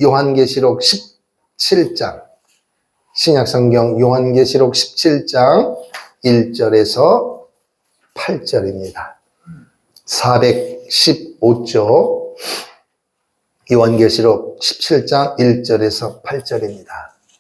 요한계시록 17장, 신약성경 요한계시록 17장 1절에서 8절입니다. 415조 요한계시록 17장 1절에서 8절입니다.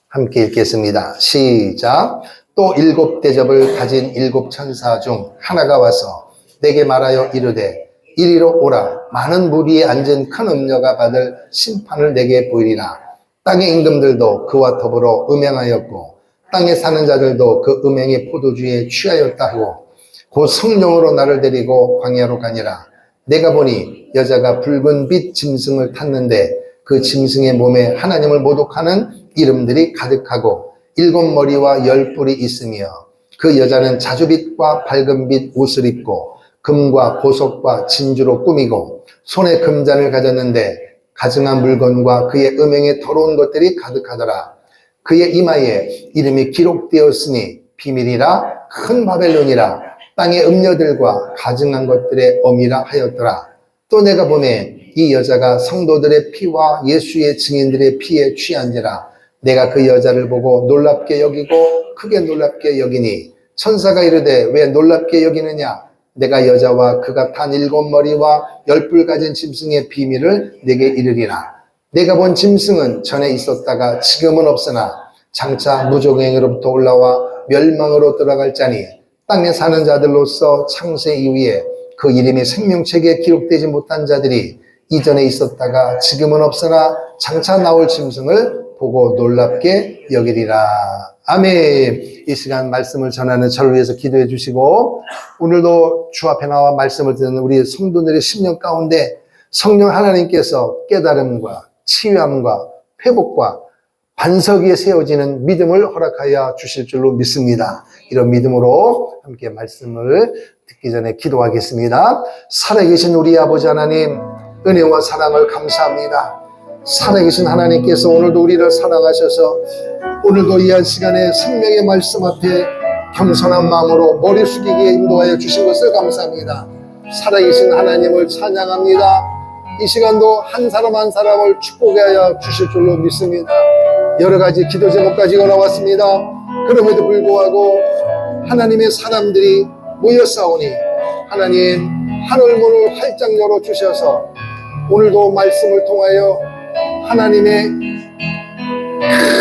함께 읽겠습니다. 시작. 또 7 대접을 가진 7 천사 중 하나가 와서 내게 말하여 이르되 이리로 오라. 많은 무리에 앉은 큰 음녀가 받을 심판을 내게 보이리라. 땅의 임금들도 그와 더불어 음행하였고 땅에 사는 자들도 그 음행의 포도주에 취하였다 하고 곧 성령으로 나를 데리고 광야로 가니라. 내가 보니 여자가 붉은 빛 짐승을 탔는데 그 짐승의 몸에 하나님을 모독하는 이름들이 가득하고 7 머리와 10 뿔이 있으며 그 여자는 자주빛과 밝은 빛 옷을 입고 금과 보석과 진주로 꾸미고 손에 금잔을 가졌는데 가증한 물건과 그의 음행에 더러운 것들이 가득하더라. 그의 이마에 이름이 기록되었으니 비밀이라 큰 바벨론이라 땅의 음녀들과 가증한 것들의 어미라 하였더라. 또 내가 보매 이 여자가 성도들의 피와 예수의 증인들의 피에 취한지라. 내가 그 여자를 보고 놀랍게 여기고 크게 놀랍게 여기니 천사가 이르되 왜 놀랍게 여기느냐. 내가 여자와 그가 탄 7 머리와 10 뿔 가진 짐승의 비밀을 내게 이르리라. 내가 본 짐승은 전에 있었다가 지금은 없으나 장차 무종행으로부터 올라와 멸망으로 들어갈 자니 땅에 사는 자들로서 창세 이후에 그 이름이 생명책에 기록되지 못한 자들이 이전에 있었다가 지금은 없으나 장차 나올 짐승을 보고 놀랍게 여기리라. 아멘. 이 시간 말씀을 전하는 저를 위해서 기도해 주시고 오늘도 주 앞에 나와 말씀을 듣는 우리 성도들의 심령 가운데 성령 하나님께서 깨달음과 치유함과 회복과 반석 위에 세워지는 믿음을 허락하여 주실 줄로 믿습니다. 이런 믿음으로 함께 말씀을 듣기 전에 기도하겠습니다. 살아계신 우리 아버지 하나님, 은혜와 사랑을 감사합니다. 살아계신 하나님께서 오늘도 우리를 사랑하셔서 오늘도 이 한 시간에 생명의 말씀 앞에 겸손한 마음으로 머리 숙이게 인도하여 주신 것을 감사합니다. 살아계신 하나님을 찬양합니다. 이 시간도 한 사람 한 사람을 축복하여 주실 줄로 믿습니다. 여러 가지 기도 제목 가지고 나왔습니다. 그럼에도 불구하고 하나님의 사람들이 모여싸우니 하나님 하늘문을 활짝 열어주셔서 오늘도 말씀을 통하여 하나님의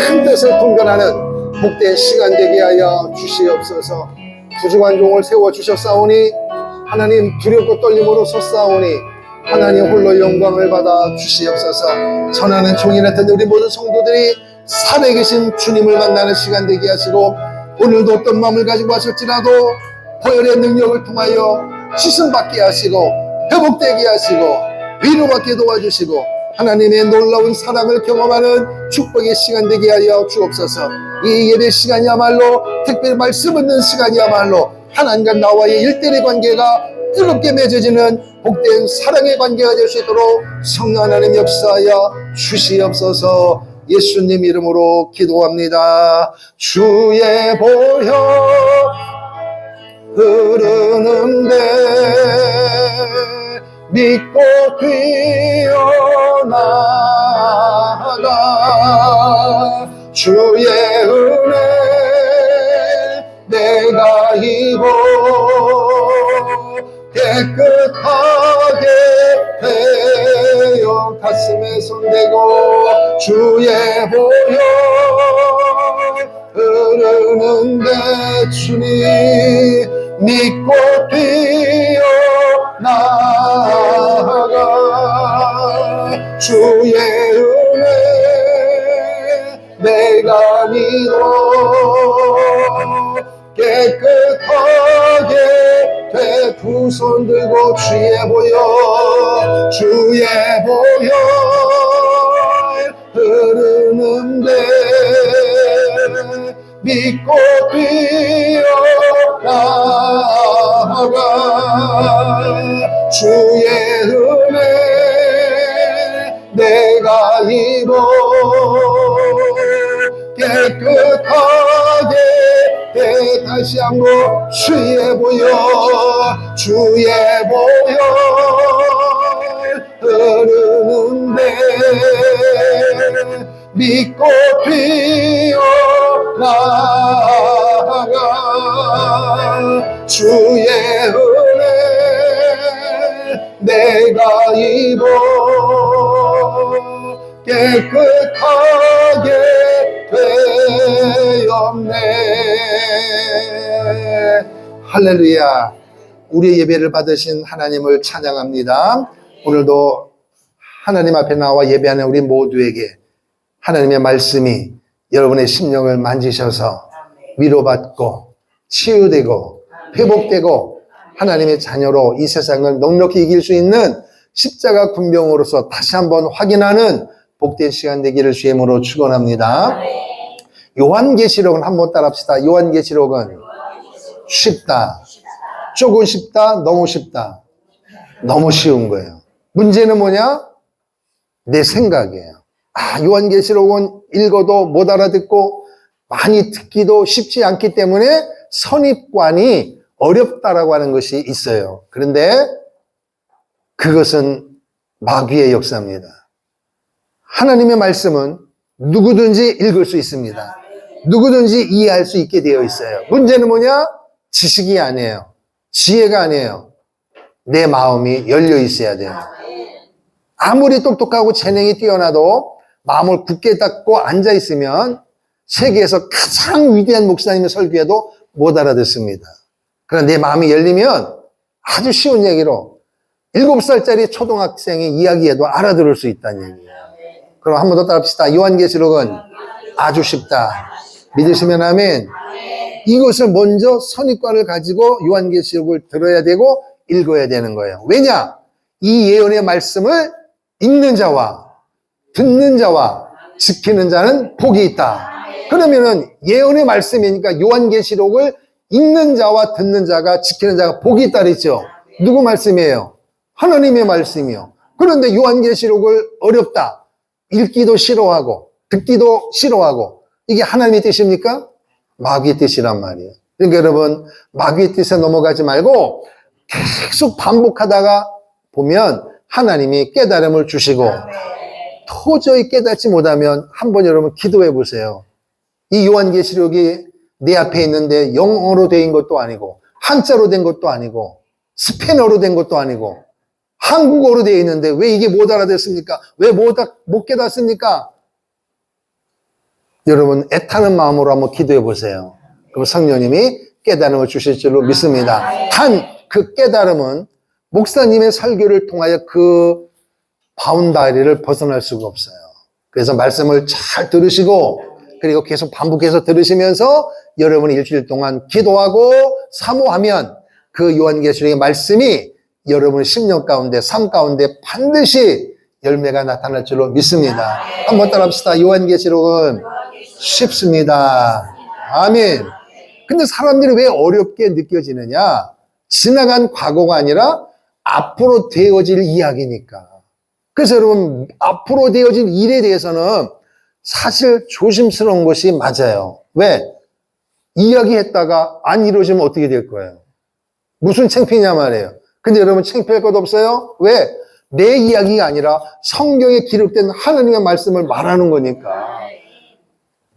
큰 뜻을 분별하는 복된 시간 되게 하여 주시옵소서. 부족한 종을 세워주셨사오니 하나님 두렵고 떨림으로 섰사오니 하나님 홀로 영광을 받아 주시옵소서. 전하는 종이 같은 우리 모든 성도들이 살아계신 주님을 만나는 시간 되게 하시고 오늘도 어떤 마음을 가지고 하실지라도 보혈의 능력을 통하여 지승받게 하시고 회복되게 하시고 위로받게 도와주시고 하나님의 놀라운 사랑을 경험하는 축복의 시간 되게 하여 주옵소서. 이 예배 시간이야말로 특별히 말씀 듣는 시간이야말로 하나님과 나와의 일대일의 관계가 뜨겁게 맺어지는 복된 사랑의 관계가 될 수 있도록 성령 하나님 역사하여 주시옵소서. 예수님 이름으로 기도합니다. 주의 보혈 흐르는데 믿고 뛰어나가 주의 은혜 내가 입어 깨끗하게 되어 가슴에 손대고 주의 보혈 흐르는데 주님 믿고 뛰어나가 주의 은혜 내가 믿어 깨끗하게 돼 두 손 들고 주의 보혈 흐르는데 믿고 뛰어나가 주의 은혜 내가 입어 깨끗하게 돼 다시 한번 주의 보혈 흐르는데 믿고 뛰어나가 주의 은혜 내가 입어 깨끗하게 되었네. 할렐루야. 우리의 예배를 받으신 하나님을 찬양합니다. 오늘도 하나님 앞에 나와 예배하는 우리 모두에게 하나님의 말씀이 여러분의 심령을 만지셔서 위로받고 치유되고 회복되고 하나님의 자녀로 이 세상을 넉넉히 이길 수 있는 십자가 군병으로서 다시 한번 확인하는 복된 시간 되기를 주의 이름으로 축원합니다. 요한계시록은 한번 따라합시다. 요한계시록은 쉽다. 조금 쉽다. 너무 쉽다. 너무 쉬운 거예요. 문제는 뭐냐? 내 생각이에요. 요한계시록은 읽어도 못 알아듣고 많이 듣기도 쉽지 않기 때문에 선입관이 어렵다라고 하는 것이 있어요. 그런데 그것은 마귀의 역사입니다. 하나님의 말씀은 누구든지 읽을 수 있습니다. 누구든지 이해할 수 있게 되어 있어요. 문제는 뭐냐? 지식이 아니에요. 지혜가 아니에요. 내 마음이 열려 있어야 돼요. 아무리 똑똑하고 재능이 뛰어나도 마음을 굳게 닫고 앉아있으면 세계에서 가장 위대한 목사님의 설교에도 못 알아듣습니다. 그러나 내 마음이 열리면 아주 쉬운 얘기로 7살짜리 초등학생이 이야기해도 알아들을 수 있다는 얘기예요. 그럼 한 번 더 따라합시다. 요한계시록은 아주 쉽다. 믿으시면 아멘. 이것을 먼저 선입관을 가지고 요한계시록을 들어야 되고 읽어야 되는 거예요. 왜냐? 이 예언의 말씀을 읽는 자와 듣는 자와 지키는 자는 복이 있다. 그러면은 예언의 말씀이니까 요한계시록을 읽는 자와 듣는 자가 지키는 자가 복이 있다 그랬죠. 누구 말씀이에요? 하나님의 말씀이요. 그런데 요한계시록을 어렵다. 읽기도 싫어하고 듣기도 싫어하고 이게 하나님의 뜻입니까? 마귀의 뜻이란 말이에요. 그러니까 여러분 마귀의 뜻에 넘어가지 말고 계속 반복하다가 보면 하나님이 깨달음을 주시고 도저히 깨닫지 못하면 한번 여러분 기도해 보세요. 이 요한계시록이 내 앞에 있는데 영어로 된 것도 아니고 한자로 된 것도 아니고 스페인어로 된 것도 아니고 한국어로 되어 있는데 왜 이게 못 알아듣습니까? 왜 못 깨닫습니까? 여러분 애타는 마음으로 한번 기도해 보세요. 그럼 성령님이 깨달음을 주실 줄로 믿습니다. 단 그 깨달음은 목사님의 설교를 통하여 그 바운다리를 벗어날 수가 없어요. 그래서 말씀을 잘 들으시고 그리고 계속 반복해서 들으시면서 여러분이 일주일 동안 기도하고 사모하면 그 요한계시록의 말씀이 여러분의 심령 가운데 삶 가운데 반드시 열매가 나타날 줄로 믿습니다. 한번 따라합시다. 요한계시록은 쉽습니다. 아멘. 근데 사람들이 왜 어렵게 느껴지느냐? 지나간 과거가 아니라 앞으로 되어질 이야기니까. 그래서 여러분 앞으로 되어질 일에 대해서는 사실 조심스러운 것이 맞아요. 왜? 이야기했다가 안 이루어지면 어떻게 될 거예요? 무슨 창피냐 말이에요. 근데 여러분 창피할 것 없어요? 왜? 내 이야기가 아니라 성경에 기록된 하나님의 말씀을 말하는 거니까.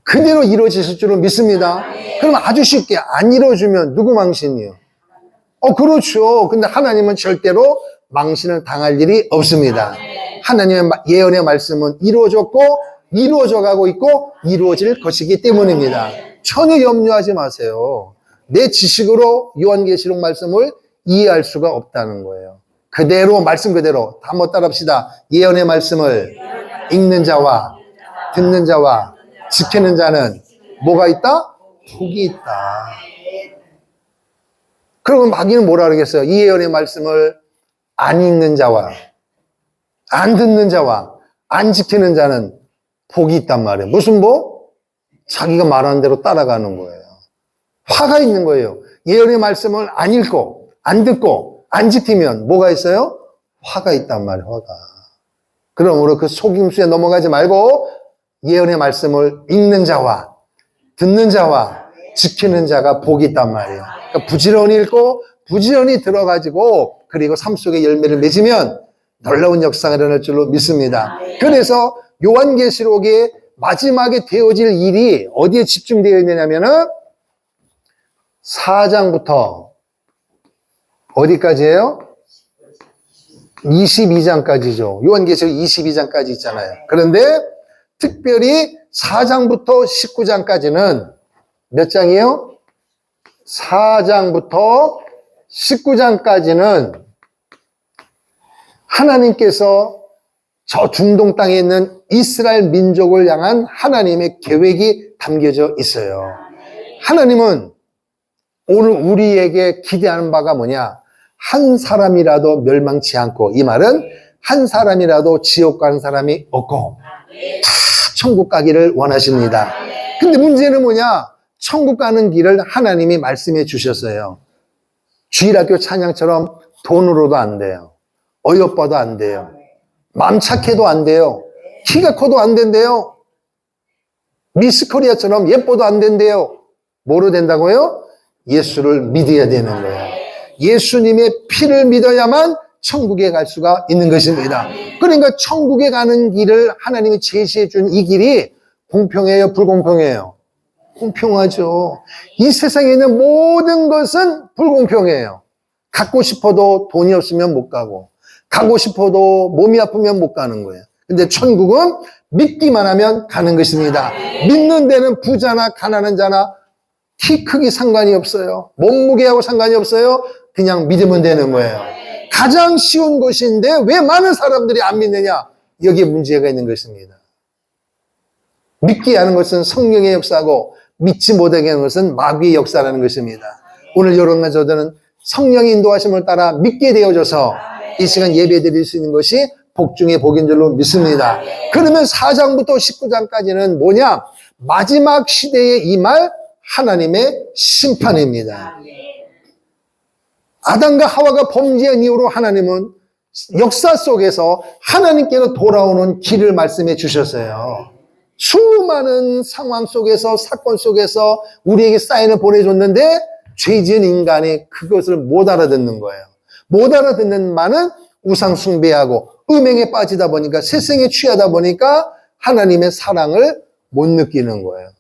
그대로 이루어질 줄은 믿습니다. 그럼 아주 쉽게 안 이루어지면 누구 망신이요? 그렇죠. 근데 하나님은 절대로 망신을 당할 일이 없습니다. 하나님의 예언의 말씀은 이루어졌고 이루어져 가고 있고 이루어질 것이기 때문입니다. 전혀 염려하지 마세요. 내 지식으로 요한계시록 말씀을 이해할 수가 없다는 거예요. 그대로 말씀 그대로 한번 따라합시다. 예언의 말씀을 읽는 자와 듣는 자와 지키는 자는 뭐가 있다? 복이 있다. 그러면 마귀는 뭐라 그러겠어요? 이 예언의 말씀을 안 읽는 자와 안 듣는 자와 안 지키는 자는 복이 있단 말이에요. 무슨 복? 자기가 말하는 대로 따라가는 거예요. 화가 있는 거예요. 예언의 말씀을 안 읽고 안 듣고 안 지키면 뭐가 있어요? 화가 있단 말이에요. 화가. 그러므로 그 속임수에 넘어가지 말고 예언의 말씀을 읽는 자와 듣는 자와 지키는 자가 복이 있단 말이에요. 그러니까 부지런히 읽고 부지런히 들어가지고 그리고 삶 속에 열매를 맺으면 놀라운 역사가 일어날 줄로 믿습니다. 그래서 요한계시록의 마지막에 되어질 일이 어디에 집중되어 있느냐면은 4장부터 어디까지예요? 22장까지죠. 요한계시록 22장까지 있잖아요. 그런데 특별히 4장부터 19장까지는 몇 장이에요? 4장부터 19장까지는 하나님께서 저 중동 땅에 있는 이스라엘 민족을 향한 하나님의 계획이 담겨져 있어요. 하나님은 오늘 우리에게 기대하는 바가 뭐냐? 한 사람이라도 멸망치 않고, 이 말은 한 사람이라도 지옥 가는 사람이 없고 다 천국 가기를 원하십니다. 근데 문제는 뭐냐? 천국 가는 길을 하나님이 말씀해 주셨어요. 주일학교 찬양처럼 돈으로도 안 돼요. 어여뻐도 안 돼요. 마음 착해도 안 돼요. 키가 커도 안 된대요. 미스 코리아처럼 예뻐도 안 된대요. 뭐로 된다고요? 예수를 믿어야 되는 거예요. 예수님의 피를 믿어야만 천국에 갈 수가 있는 것입니다. 그러니까 천국에 가는 길을 하나님이 제시해 준 이 길이 공평해요? 불공평해요? 공평하죠. 이 세상에 있는 모든 것은 불공평해요. 갖고 싶어도 돈이 없으면 못 가고, 가고 싶어도 몸이 아프면 못 가는 거예요. 근데 천국은 믿기만 하면 가는 것입니다. 믿는 데는 부자나 가난한 자나 키 크기 상관이 없어요. 몸무게하고 상관이 없어요. 그냥 믿으면 되는 거예요. 가장 쉬운 것인데 왜 많은 사람들이 안 믿느냐? 여기에 문제가 있는 것입니다. 믿게 하는 것은 성령의 역사고 믿지 못하게 하는 것은 마귀의 역사라는 것입니다. 오늘 여러분과 저들은 성령의 인도하심을 따라 믿게 되어져서 이 시간 예배 드릴 수 있는 것이 복 중에 복인 줄로 믿습니다. 그러면 4장부터 19장까지는 뭐냐? 마지막 시대에 임할 하나님의 심판입니다. 아담과 하와가 범죄한 이후로 하나님은 역사 속에서 하나님께로 돌아오는 길을 말씀해 주셨어요. 수많은 상황 속에서, 사건 속에서 우리에게 사인을 보내줬는데 죄 지은 인간이 그것을 못 알아듣는 거예요. 못 알아듣는 말은 우상 숭배하고 음행에 빠지다 보니까, 세상에 취하다 보니까 하나님의 사랑을 못 느끼는 거예요.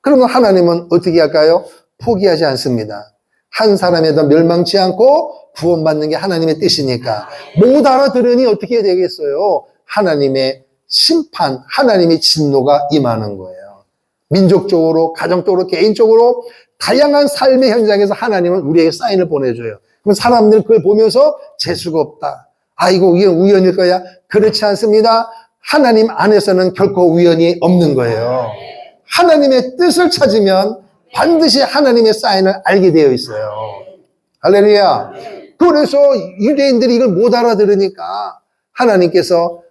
그러면 하나님은 어떻게 할까요? 포기하지 않습니다. 한 사람에도 멸망치 않고 구원받는 게 하나님의 뜻이니까. 못 알아들으니 어떻게 되겠어요? 하나님의 심판, 하나님의 진노가 임하는 거예요. 민족적으로, 가정적으로, 개인적으로 다양한 삶의 현장에서 하나님은 우리에게 사인을 보내줘요. 그럼 사람들 그걸 보면서 재수가 없다. 아, 이거 이건 우연일 거야. 그렇지 않습니다. 하나님 안에서는 결코 우연이 없는 거예요. 하나님의 뜻을 찾으면 반드시 하나님의 사인을 알게 되어 있어요. 할렐루야. 그래서 유대인들이 이걸 못 알아들으니까 하나님께서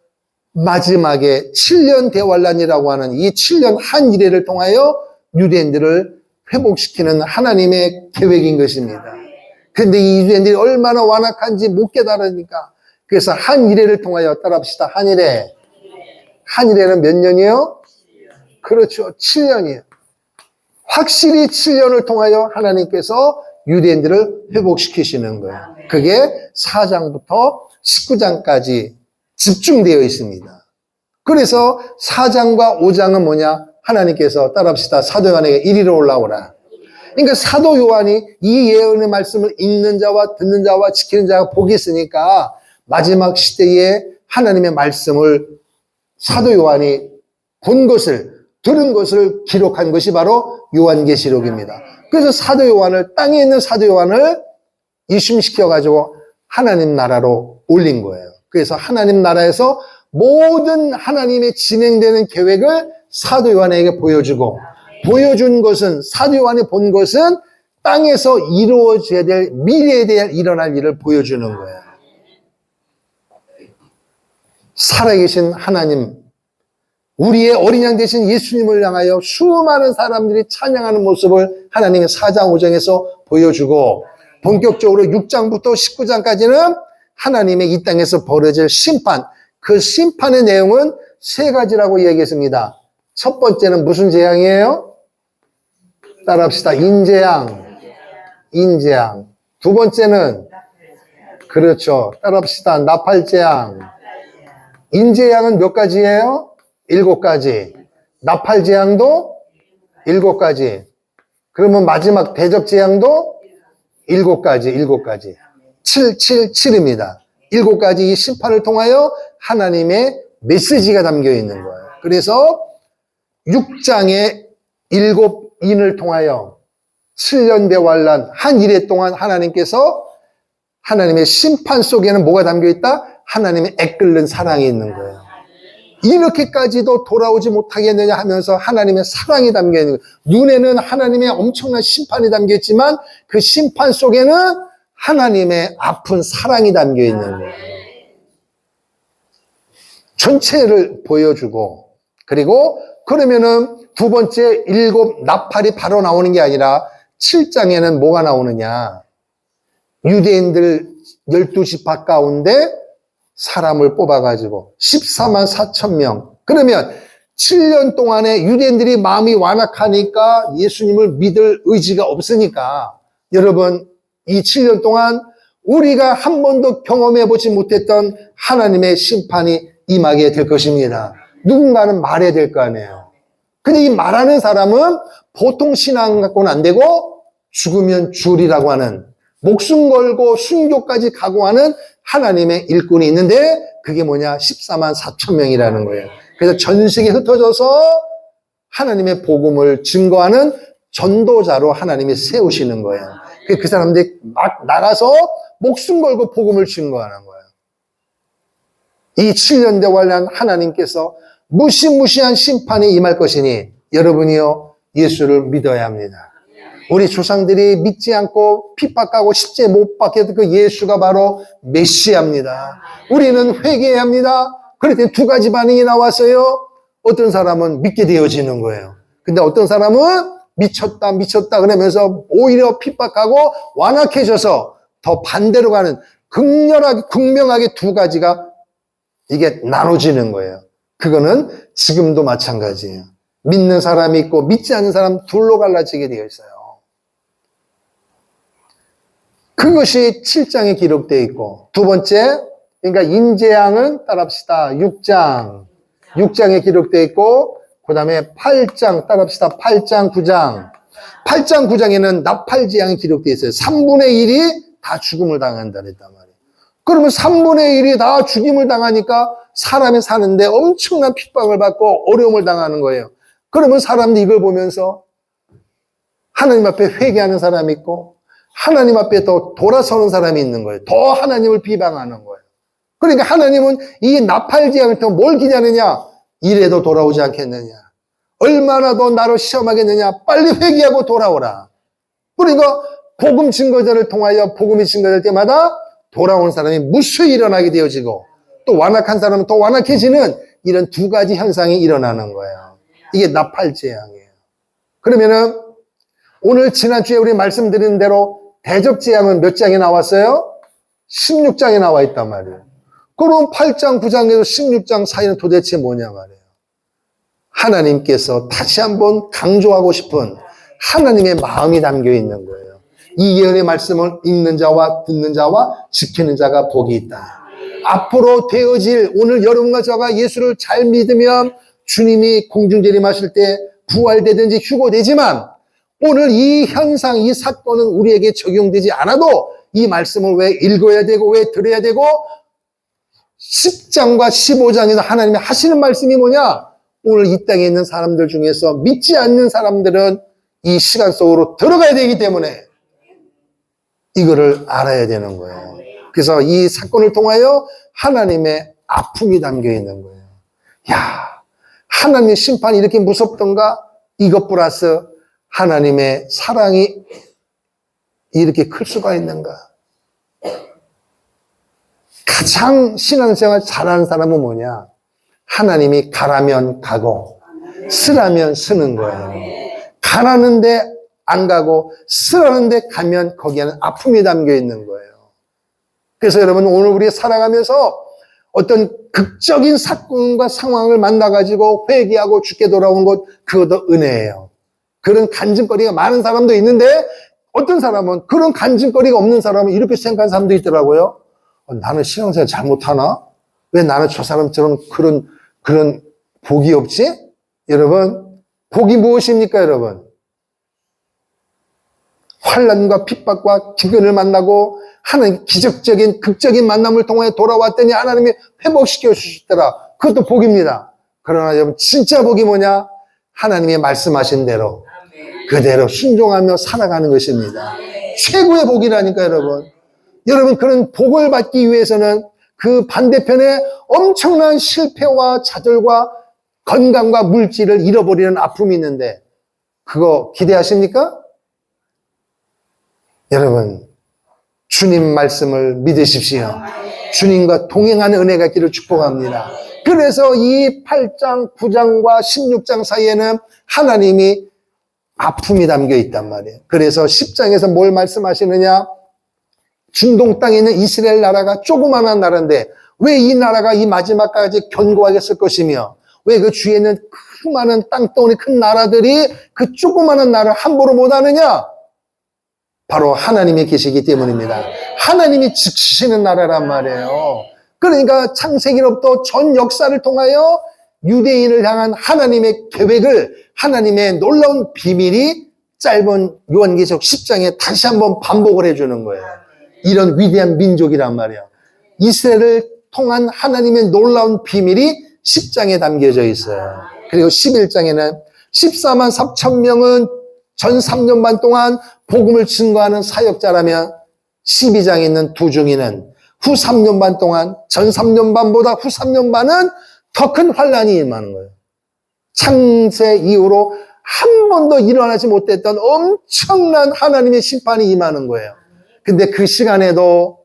마지막에 7년 대환란이라고 하는 이 7년 한 이래를 통하여 유대인들을 회복시키는 하나님의 계획인 것입니다. 그런데 이 유대인들이 얼마나 완악한지 못 깨달으니까, 그래서 한 이래를 통하여, 따라합시다. 한 이래. 한 이래는 몇 년이요? 그렇죠. 7년이에요. 확실히 7년을 통하여 하나님께서 유대인들을 회복시키시는 거예요. 그게 4장부터 19장까지 집중되어 있습니다. 그래서 4장과 5장은 뭐냐? 하나님께서, 따라합시다. 사도 요한에게 이리로 올라오라. 그러니까 사도 요한이 이 예언의 말씀을 읽는 자와 듣는 자와 지키는 자가 복이 있으니까 마지막 시대에 하나님의 말씀을 사도 요한이 본 것을, 들은 것을 기록한 것이 바로 요한계시록입니다. 그래서 사도 요한을, 땅에 있는 사도 요한을 이심시켜가지고 하나님 나라로 올린 거예요. 그래서 하나님 나라에서 모든 하나님의 진행되는 계획을 사도 요한에게 보여주고, 보여준 것은, 사도 요한이 본 것은 땅에서 이루어져야 될, 미래에 대해 일어날 일을 보여주는 거예요. 살아계신 하나님, 우리의 어린 양 되신 예수님을 향하여 수많은 사람들이 찬양하는 모습을 하나님의 4장 5장에서 보여주고, 본격적으로 6장부터 19장까지는 하나님의 이 땅에서 벌어질 심판, 그 심판의 내용은 세 가지라고 이야기했습니다. 첫 번째는 무슨 재앙이에요? 따라합시다. 인재앙. 인재앙. 두 번째는, 그렇죠. 따라합시다. 나팔재앙. 인재앙은 몇 가지예요? 7가지. 나팔 재앙도 7가지. 그러면 마지막 대접 재앙도 7가지. 7입니다. 7가지 이 심판을 통하여 하나님의 메시지가 담겨 있는 거예요. 그래서 6장의 7인을 통하여 7년 대환란 한 일해 동안 하나님께서 하나님의 심판 속에는 뭐가 담겨 있다? 하나님의 애끓는 사랑이 있는 거예요. 이렇게까지도 돌아오지 못하겠느냐 하면서 하나님의 사랑이 담겨 있는 거예요. 눈에는 하나님의 엄청난 심판이 담겨 있지만 그 심판 속에는 하나님의 아픈 사랑이 담겨 있는 거예요. 전체를 보여주고, 그리고 그러면은 두 번째 7 나팔이 바로 나오는 게 아니라 7장에는 뭐가 나오느냐? 유대인들 12지파 가운데 사람을 뽑아가지고 14만 4천 명. 그러면 7년 동안에 유대인들이 마음이 완악하니까 예수님을 믿을 의지가 없으니까 여러분 이 7년 동안 우리가 한 번도 경험해보지 못했던 하나님의 심판이 임하게 될 것입니다. 누군가는 말해야 될 거 아니에요. 근데 이 말하는 사람은 보통 신앙 갖고는 안 되고 죽으면 주리라고 하는 목숨 걸고 순교까지 각오하는 하나님의 일꾼이 있는데 그게 뭐냐? 14만 4천 명이라는 거예요. 그래서 전 세계에 흩어져서 하나님의 복음을 증거하는 전도자로 하나님이 세우시는 거예요. 그 사람들이 막 나가서 목숨 걸고 복음을 증거하는 거예요. 이 7년 대환란 하나님께서 무시무시한 심판이 임할 것이니 여러분이요 예수를 믿어야 합니다. 우리 조상들이 믿지 않고 핍박하고 십자에 못 박혔던 그 예수가 바로 메시아입니다. 우리는 회개해야 합니다. 그랬더니 2가지 반응이 나왔어요. 어떤 사람은 믿게 되어지는 거예요. 근데 어떤 사람은 미쳤다 그러면서 오히려 핍박하고 완악해져서 더 반대로 가는 극렬하게 극명하게 2가지가 이게 나눠지는 거예요. 그거는 지금도 마찬가지예요. 믿는 사람이 있고 믿지 않는 사람 둘로 갈라지게 되어 있어요. 그것이 7장에 기록되어 있고 두 번째, 그러니까 인재양은 따라합시다. 6장에 기록되어 있고 그 다음에 8장 따라합시다. 8장 9장 8장 9장에는 나팔재앙이 기록되어 있어요. 3분의 1이 다 죽음을 당한다 그랬단 말이에요. 그러면 3분의 1이 다 죽임을 당하니까 사람이 사는데 엄청난 핍박을 받고 어려움을 당하는 거예요. 그러면 사람들이 이걸 보면서 하나님 앞에 회개하는 사람이 있고 하나님 앞에 더 돌아서는 사람이 있는 거예요. 더 하나님을 비방하는 거예요. 그러니까 하나님은 이 나팔재앙을 통해 뭘 기냐느냐? 이래도 돌아오지 않겠느냐? 얼마나 더 나를 시험하겠느냐? 빨리 회개하고 돌아오라. 그러니까 복음 증거자를 통하여 복음이 증거될 때마다 돌아온 사람이 무수히 일어나게 되어지고 또 완악한 사람은 더 완악해지는 이런 2가지 현상이 일어나는 거예요. 이게 나팔재앙이에요. 그러면은 오늘 지난주에 우리 말씀드린 대로 대접재앙은 몇 장에 나왔어요? 16장에 나와 있단 말이에요. 그럼 8장, 9장에서 16장 사이는 도대체 뭐냐 말이에요. 하나님께서 다시 한번 강조하고 싶은 하나님의 마음이 담겨 있는 거예요. 이 예언의 말씀을 읽는 자와 듣는 자와 지키는 자가 복이 있다. 앞으로 되어질 오늘 여러분과 저가 예수를 잘 믿으면 주님이 공중재림하실 때 부활되든지 휴거되지만 오늘 이 현상, 이 사건은 우리에게 적용되지 않아도 이 말씀을 왜 읽어야 되고 왜 들어야 되고 10장과 15장에서 하나님이 하시는 말씀이 뭐냐? 오늘 이 땅에 있는 사람들 중에서 믿지 않는 사람들은 이 시간 속으로 들어가야 되기 때문에 이거를 알아야 되는 거예요. 그래서 이 사건을 통하여 하나님의 아픔이 담겨 있는 거예요. 야, 하나님의 심판이 이렇게 무섭던가? 이것 플러스 하나님의 사랑이 이렇게 클 수가 있는가? 가장 신앙생활 잘하는 사람은 뭐냐? 하나님이 가라면 가고 쓰라면 쓰는 거예요. 가라는데 안 가고 쓰라는데 가면 거기에는 아픔이 담겨 있는 거예요. 그래서 여러분 오늘 우리 살아가면서 어떤 극적인 사건과 상황을 만나가지고 회개하고 죽게 돌아온 것 그것도 은혜예요. 그런 간증거리가 많은 사람도 있는데 어떤 사람은 그런 간증거리가 없는 사람은 이렇게 생각하는 사람도 있더라고요. 나는 신앙생활 잘못하나? 왜 나는 저 사람처럼 그런 복이 없지? 여러분, 복이 무엇입니까, 여러분? 환난과 핍박과 기근을 만나고 하나님 기적적인 극적인 만남을 통해 돌아왔더니 하나님이 회복시켜 주시더라. 그것도 복입니다. 그러나 여러분 진짜 복이 뭐냐? 하나님의 말씀하신 대로 그대로 순종하며 살아가는 것입니다. 최고의 복이라니까 여러분. 여러분 그런 복을 받기 위해서는 그 반대편에 엄청난 실패와 좌절과 건강과 물질을 잃어버리는 아픔이 있는데 그거 기대하십니까? 여러분 주님 말씀을 믿으십시오. 주님과 동행하는 은혜가 있기를 축복합니다. 그래서 이 8장, 9장과 16장 사이에는 하나님이 아픔이 담겨 있단 말이에요. 그래서 10장에서 뭘 말씀하시느냐? 중동 땅에 있는 이스라엘 나라가 조그마한 나라인데 왜 이 나라가 이 마지막까지 견고하게 쓸 것이며 왜 그 주위에 있는 수많은 땅덩어리 큰 나라들이 그 조그마한 나라를 함부로 못하느냐? 바로 하나님이 계시기 때문입니다. 하나님이 지키시는 나라란 말이에요. 그러니까 창세기로부터 전 역사를 통하여 유대인을 향한 하나님의 계획을 하나님의 놀라운 비밀이 짧은 요한계시록 10장에 다시 한번 반복을 해주는 거예요. 이런 위대한 민족이란 말이에요. 이스라엘을 통한 하나님의 놀라운 비밀이 10장에 담겨져 있어요. 그리고 11장에는 14만 4천 명은 전 3년 반 동안 복음을 증거하는 사역자라면 12장에 있는 두 중이는 후 3년 반 동안 전 3년 반보다 후 3년 반은 더 큰 환란이 임하는 거예요. 창세 이후로 한 번도 일어나지 못했던 엄청난 하나님의 심판이 임하는 거예요. 근데 그 시간에도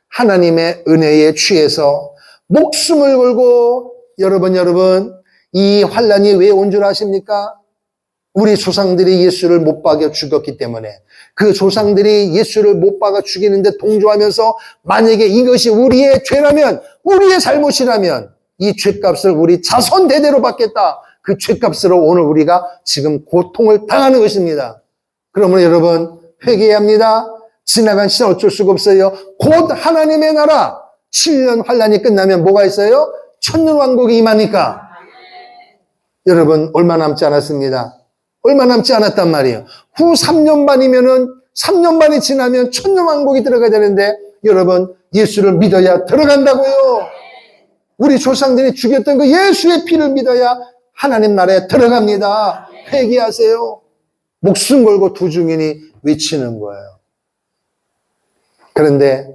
하나님의 은혜에 취해서 목숨을 걸고 여러분 이 환란이 왜 온 줄 아십니까? 우리 조상들이 예수를 못 박여 죽였기 때문에 그 조상들이 예수를 못 박아 죽이는데 동조하면서 만약에 이것이 우리의 죄라면 우리의 잘못이라면 이 죄값을 우리 자손 대대로 받겠다. 그 죄값으로 오늘 우리가 지금 고통을 당하는 것입니다. 그러면 여러분 회개해야 합니다. 지나간 시간 어쩔 수가 없어요. 곧 하나님의 나라 7년 환란이 끝나면 뭐가 있어요? 천년왕국이 임하니까 여러분 얼마 남지 않았습니다. 얼마 남지 않았단 말이에요. 후 3년 반이면은 3년 반이 지나면 천년왕국이 들어가야 되는데 여러분 예수를 믿어야 들어간다고요. 우리 조상들이 죽였던 그 예수의 피를 믿어야 하나님 나라에 들어갑니다. 회개하세요. 목숨 걸고 두 증인이 외치는 거예요. 그런데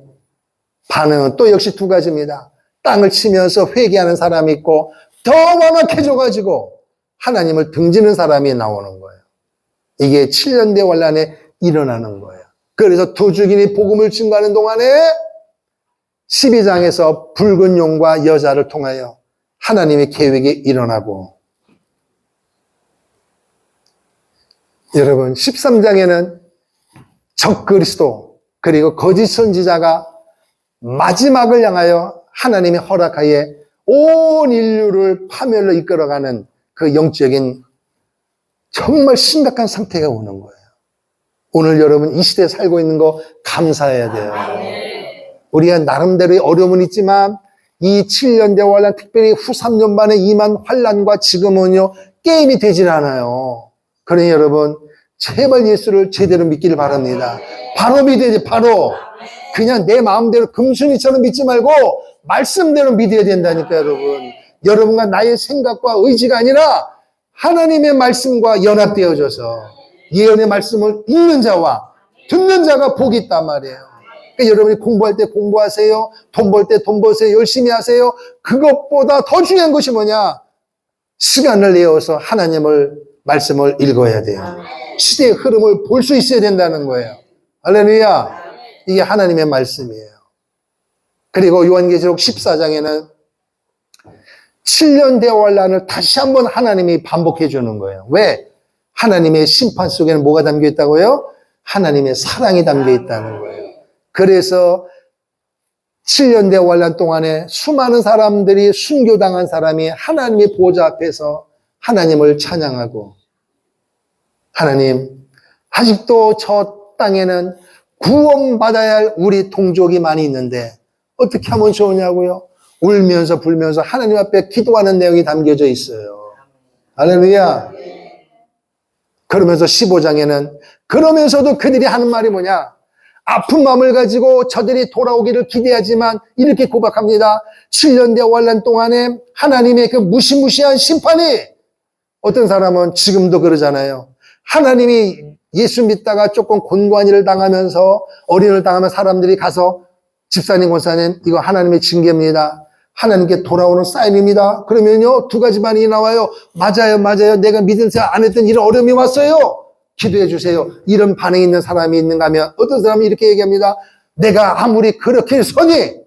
반응은 또 역시 두 가지입니다. 땅을 치면서 회개하는 사람이 있고 더 완악해져가지고 하나님을 등지는 사람이 나오는 거예요. 이게 7년대 환란에 일어나는 거예요. 그래서 두 증인이 복음을 증거하는 동안에 12장에서 붉은 용과 여자를 통하여 하나님의 계획이 일어나고 여러분 13장에는 적그리스도 그리고 거짓 선지자가 마지막을 향하여 하나님의 허락하에 온 인류를 파멸로 이끌어가는 그 영적인 정말 심각한 상태가 오는 거예요. 오늘 여러분 이 시대에 살고 있는 거 감사해야 돼요. 우리가 나름대로의 어려움은 있지만 이 7년대 환란 특별히 후 3년 반에 임한 환란과 지금은요 게임이 되질 않아요. 그러니 여러분 제발 예수를 제대로 믿기를 바랍니다. 바로 믿어야지 바로. 그냥 내 마음대로 금순이처럼 믿지 말고 말씀대로 믿어야 된다니까 여러분. 여러분과 나의 생각과 의지가 아니라 하나님의 말씀과 연합되어져서 예언의 말씀을 읽는 자와 듣는 자가 복이 있단 말이에요. 그러니까 여러분이 공부할 때 공부하세요. 돈 벌 때 돈 버세요. 열심히 하세요. 그것보다 더 중요한 것이 뭐냐? 시간을 내어서 하나님을 말씀을 읽어야 돼요. 시대의 흐름을 볼 수 있어야 된다는 거예요. 할렐루야. 이게 하나님의 말씀이에요. 그리고 요한계시록 14장에는 7년 대환란을 다시 한번 하나님이 반복해 주는 거예요. 왜? 하나님의 심판 속에는 뭐가 담겨 있다고요? 하나님의 사랑이 담겨 있다는 거예요. 그래서 7년 대환란 동안에 수많은 사람들이 순교당한 사람이 하나님의 보좌 앞에서 하나님을 찬양하고 하나님 아직도 저 땅에는 구원받아야 할 우리 동족이 많이 있는데 어떻게 하면 좋으냐고요? 울면서 불면서 하나님 앞에 기도하는 내용이 담겨져 있어요. 할렐루야. 그러면서 15장에는 그러면서도 그들이 하는 말이 뭐냐? 아픈 마음을 가지고 저들이 돌아오기를 기대하지만 이렇게 고백합니다. 7년대 환난 동안에 하나님의 그 무시무시한 심판이, 어떤 사람은 지금도 그러잖아요. 하나님이 예수 믿다가 조금 곤고한 당하면서 어린을 당하면 사람들이 가서 집사님, 권사님, 이거 하나님의 징계입니다. 하나님께 돌아오는 사인입니다. 그러면요, 두 가지 반응이 나와요. 맞아요, 맞아요. 내가 믿은 생각 안 했던 이런 어려움이 왔어요. 기도해 주세요. 이런 반응이 있는 사람이 있는가 하면, 어떤 사람이 이렇게 얘기합니다. 내가 아무리 그렇게 선이,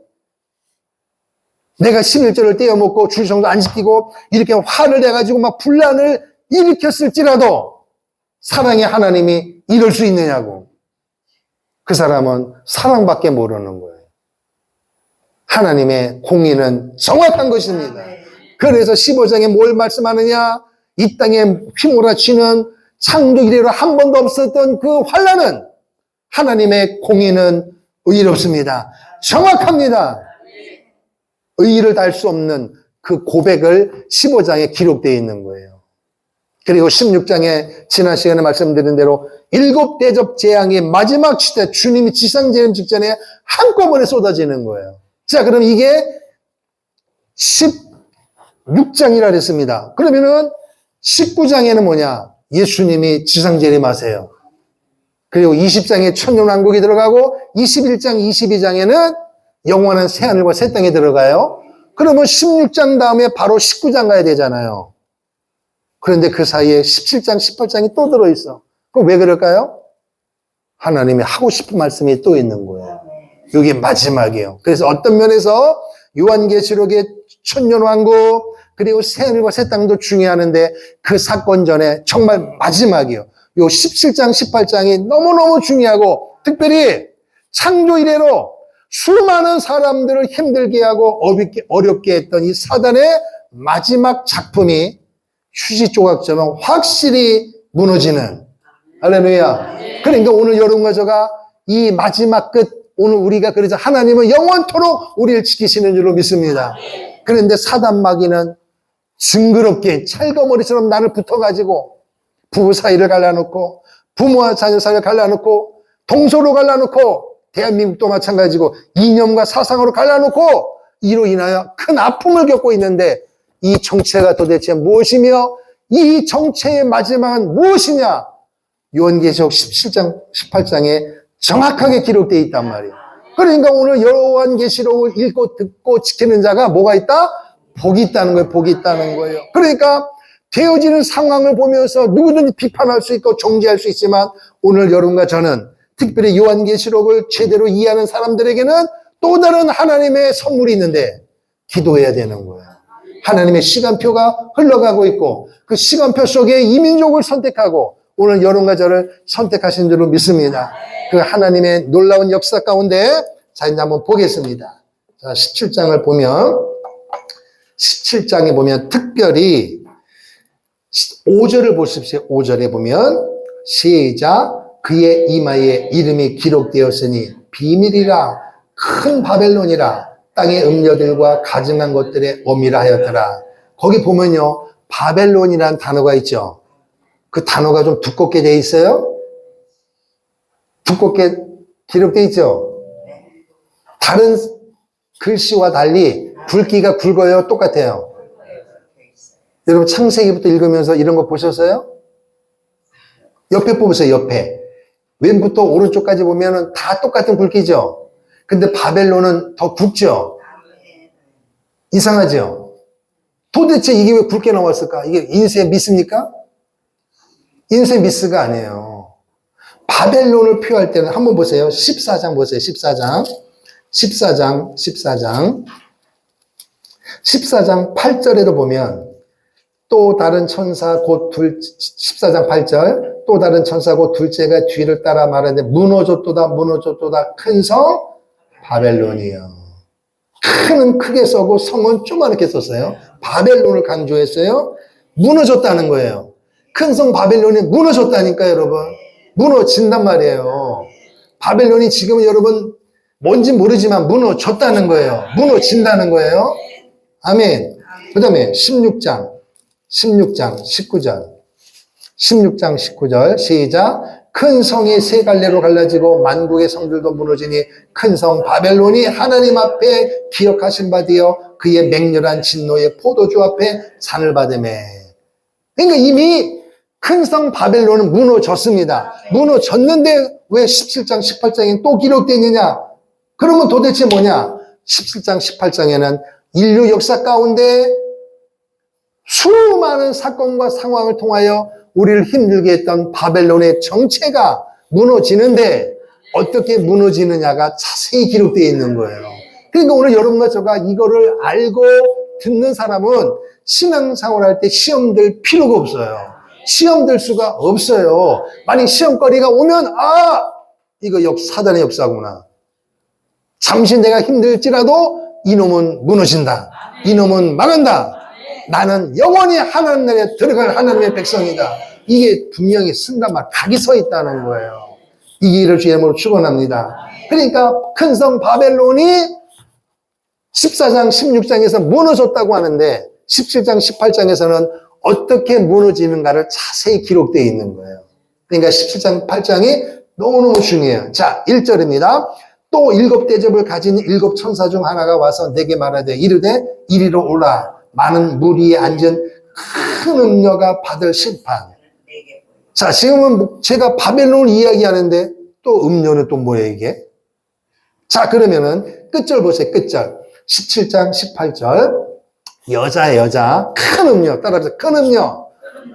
내가 11절을 떼어먹고 주일성도 안 지키고 이렇게 화를 내가지고 막 분란을 일으켰을지라도 사랑의 하나님이 이럴 수 있느냐고. 그 사람은 사랑밖에 모르는 거예요. 하나님의 공의는 정확한 것입니다. 그래서 15장에 뭘 말씀하느냐? 이 땅에 휘몰아치는 창조 이래로 한 번도 없었던 그 환난은, 하나님의 공의는 의롭습니다. 정확합니다. 의의를 달 수 없는 그 고백을 15장에 기록되어 있는 거예요. 그리고 16장에 지난 시간에 말씀드린 대로 7 대접 재앙이 마지막 시대, 주님이 지상재림 직전에 한꺼번에 쏟아지는 거예요. 자, 그럼 이게 16장이라 그랬습니다. 그러면은 19장에는 뭐냐? 예수님이 지상재림하세요. 그리고 20장에 천년왕국이 들어가고 21장, 22장에는 영원한 새하늘과 새 땅에 들어가요. 그러면 16장 다음에 바로 19장 가야 되잖아요. 그런데 그 사이에 17장, 18장이 또 들어있어. 그럼 왜 그럴까요? 하나님이 하고 싶은 말씀이 또 있는 거예요. 이게 마지막이에요. 그래서 어떤 면에서 요한계시록의 천년왕국 그리고 새하늘과 새 땅도 중요하는데, 그 사건 전에 정말 마지막이에요. 요 17장, 18장이 너무너무 중요하고, 특별히 창조 이래로 수많은 사람들을 힘들게 하고 어렵게 했던 이 사단의 마지막 작품이 휴지 조각처럼 확실히 무너지는, 할렐루야. 그러니까 오늘 여러분과 저가 이 마지막 끝, 오늘 우리가 그래서 하나님은 영원토록 우리를 지키시는 줄로 믿습니다. 그런데 사단 마귀는 징그럽게 찰거머리처럼 나를 붙어가지고 부부 사이를 갈라놓고 부모와 자녀 사이를 갈라놓고 동서로 갈라놓고, 대한민국도 마찬가지고 이념과 사상으로 갈라놓고 이로 인하여 큰 아픔을 겪고 있는데, 이 정체가 도대체 무엇이며 이 정체의 마지막은 무엇이냐? 요한계시록 17장, 18장에 정확하게 기록되어 있단 말이에요. 그러니까 오늘 요한계시록을 읽고 듣고 지키는 자가 뭐가 있다? 복이 있다는 거예요. 복이 있다는 거예요. 그러니까 되어지는 상황을 보면서 누구든지 비판할 수 있고 정죄할 수 있지만, 오늘 여러분과 저는 특별히 요한계시록을 제대로 이해하는 사람들에게는 또 다른 하나님의 선물이 있는데 기도해야 되는 거예요. 하나님의 시간표가 흘러가고 있고, 그 시간표 속에 이민족을 선택하고 오늘 여러분과 저를 선택하신 줄로 믿습니다. 그 하나님의 놀라운 역사 가운데, 자, 이제 한번 보겠습니다. 자, 17장을 보면, 17장에 보면 특별히 5절을 보십시오. 5절에 보면 시작. 그의 이마에 이름이 기록되었으니 비밀이라, 큰 바벨론이라, 땅의 음녀들과 가증한 것들의 어미라 하였더라. 거기 보면요, 바벨론이라는 단어가 있죠. 그 단어가 좀 두껍게 돼 있어요. 두껍게 기록돼 있죠. 다른 글씨와 달리 굵기가 굵어요, 똑같아요? 여러분 창세기부터 읽으면서 이런 거 보셨어요? 옆에 보세요. 옆에 왼부터 오른쪽까지 보면은 다 똑같은 굵기죠. 근데 바벨론은 더 굵죠. 이상하죠. 도대체 이게 왜 굵게 나왔을까? 이게 인쇄 미스입니까? 인쇄 미스가 아니에요. 바벨론을 표할 때는 한번 보세요. 14장 보세요. 14장 8절에도 보면, 또 다른 천사 곧 14장 8절, 또 다른 천사 곧 둘째가 뒤를 따라 말하는데 무너졌도다 큰 성 바벨론이요. 큰은 크게 써고 성은 조그맣게 썼어요. 바벨론을 강조했어요. 무너졌다는 거예요. 큰 성 바벨론이 무너졌다니까요, 여러분. 무너진단 말이에요. 바벨론이 지금 여러분 뭔지 모르지만 무너졌다는 거예요. 무너진다는 거예요. 아멘. 그 다음에 16장 16장 19절. 16장 19절 시작. 큰 성이 세 갈래로 갈라지고 만국의 성들도 무너지니 큰 성 바벨론이 하나님 앞에 기억하신 바 되어 그의 맹렬한 진노의 포도주 앞에 산을 받으매. 그러니까 이미 큰 성 바벨론은 무너졌습니다. 무너졌는데 왜 17장 18장에 또 기록되느냐? 그러면 도대체 뭐냐? 17장 18장에는 인류 역사 가운데 수많은 사건과 상황을 통하여 우리를 힘들게 했던 바벨론의 정체가 무너지는데 어떻게 무너지느냐가 자세히 기록되어 있는 거예요. 그러니까 오늘 여러분과 제가 이거를 알고 듣는 사람은 신앙생활 할 때 시험 들 필요가 없어요. 시험 들 수가 없어요. 만약 시험거리가 오면 이거 사단의 역사구나. 잠시 내가 힘들지라도 이놈은 무너진다. 이놈은 망한다. 나는 영원히 하나님 나라에 들어갈 하나님의 백성이다. 이게 분명히 쓴단 말, 각이 서 있다는 거예요. 이 길을 주의 이름으로 축원합니다. 그러니까 큰 성 바벨론이 14장, 16장에서 무너졌다고 하는데 17장, 18장에서는 어떻게 무너지는가를 자세히 기록되어 있는 거예요. 그러니까 17장, 8장이 너무너무 중요해요. 자, 1절입니다. 또 7 대접을 가진 7 천사 중 하나가 와서 내게 말하되 이르되 이리로 오라. 많은 무리에 앉은 큰 음녀가 받을 심판. 자, 지금은 제가 바벨론을 이야기하는데 또 음녀는 또 뭐예요, 이게? 자, 그러면은 끝절 보세요, 끝절. 17장 18절. 여자. 큰 음녀. 따라합시다. 큰 음녀.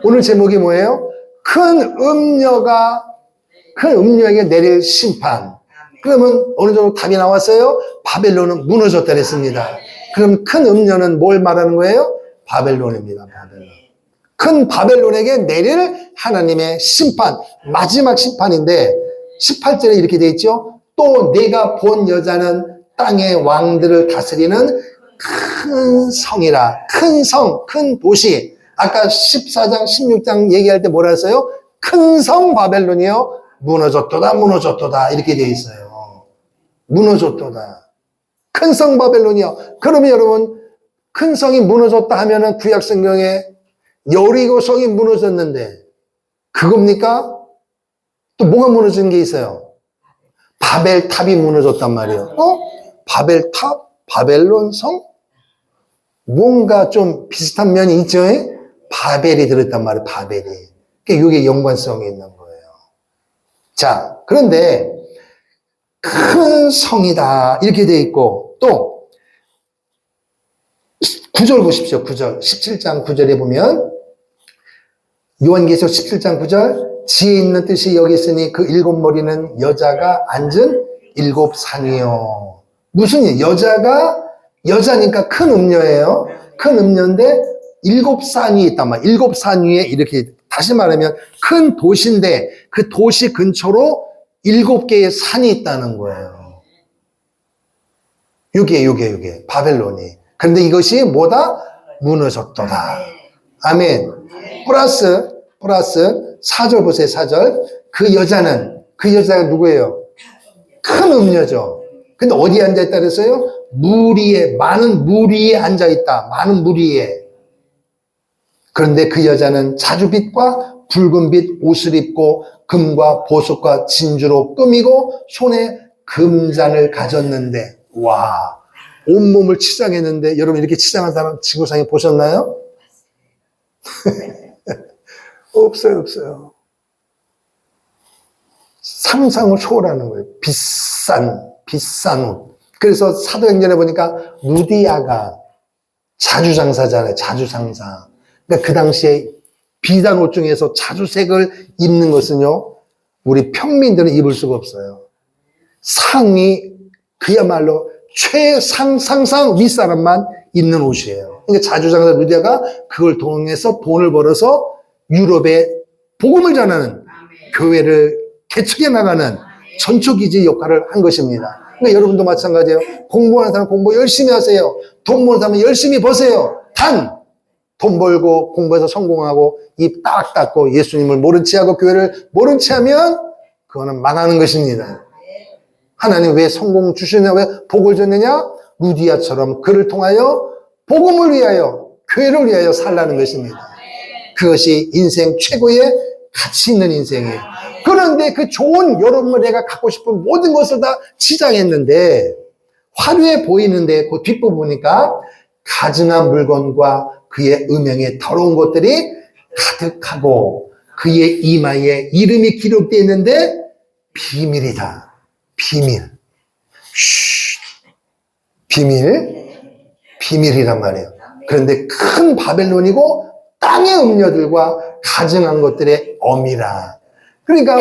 오늘 제목이 뭐예요? 큰 음녀에게 내릴 심판. 그러면 어느 정도 답이 나왔어요? 바벨론은 무너졌다 그랬습니다. 그럼 큰 음녀는 뭘 말하는 거예요? 바벨론입니다. 바벨론. 큰 바벨론에게 내릴 하나님의 심판, 마지막 심판인데 18절에 이렇게 되어 있죠. 또 내가 본 여자는 땅의 왕들을 다스리는 큰 성이라. 큰 성, 큰 도시. 아까 14장, 16장 얘기할 때 뭐라 했어요? 큰 성 바벨론이요. 무너졌도다. 이렇게 되어 있어요. 무너졌도다. 큰 성 바벨론이요. 그러면 여러분, 큰 성이 무너졌다 하면은 구약 성경에 여리고 성이 무너졌는데 그겁니까? 또 뭐가 무너진 게 있어요? 바벨탑이 무너졌단 말이에요. 바벨탑? 바벨론 성? 뭔가 좀 비슷한 면이 있죠? 바벨이 들었단 말이에요. 바벨이. 그러니까 이게 연관성이 있는 거예요. 자, 그런데 큰 성이다 이렇게 돼 있고 또 9절 보십시오. 9절 17장 9절에 보면 요한계시록 17장 9절 지혜 있는 뜻이 여기 있으니 그 7 머리는 여자가 앉은 7 산이요. 무슨 일? 여자니까 큰 음녀예요. 큰 음녀인데 7 산이 있단 말이에요. 7 산 위에 이렇게 다시 말하면 큰 도시인데 그 도시 근처로 7개의 산이 있다는 거예요. 요게 바벨론이. 그런데 이것이 뭐다? 무너졌도다. 아멘. 플러스 4절 보세요. 4절. 그 여자가 누구예요? 큰 음녀죠. 근데 어디에 앉아있다 그랬어요? 많은 무리에 앉아있다. 많은 무리에. 그런데 그 여자는 자주빛과 붉은빛 옷을 입고 금과 보석과 진주로 꾸미고 손에 금잔을 가졌는데 와, 온몸을 치장했는데 여러분 이렇게 치장한 사람 지구상에 보셨나요? 없어요. 상상을 초월하는 거예요. 비싼 옷. 그래서 사도행전에 보니까 루디아가 자주장사잖아요. 자주장사. 그러니까 그 당시에 비단 옷 중에서 자주색을 입는 것은요, 우리 평민들은 입을 수가 없어요. 상위, 그야말로 최상상 윗사람만 입는 옷이에요. 그러니까 자주장사 루디아가 그걸 통해서 돈을 벌어서 유럽에 복음을 전하는 교회를 개척해 나가는 전초기지 역할을 한 것입니다. 그러니까 여러분도 마찬가지예요. 공부하는 사람 공부 열심히 하세요. 돈 버는 사람 열심히 버세요. 돈 벌고 공부해서 성공하고 입 딱 닫고 예수님을 모른 채 하고 교회를 모른 채 하면 그거는 망하는 것입니다. 하나님 왜 성공 주시냐, 왜 복을 줬느냐? 루디아처럼 그를 통하여 복음을 위하여 교회를 위하여 살라는 것입니다. 그것이 인생 최고의 가치 있는 인생이에요. 그런데 그 좋은 여러분과 내가 갖고 싶은 모든 것을 다 치장했는데 화려해 보이는데 그 뒷부분이니까 가증한 물건과 그의 음행에 더러운 것들이 가득하고 그의 이마에 이름이 기록되어 있는데 비밀이다. 비밀. 비밀이란 말이에요. 그런데 큰 바벨론이고 땅의 음녀들과 가증한 것들의 엄이라. 그러니까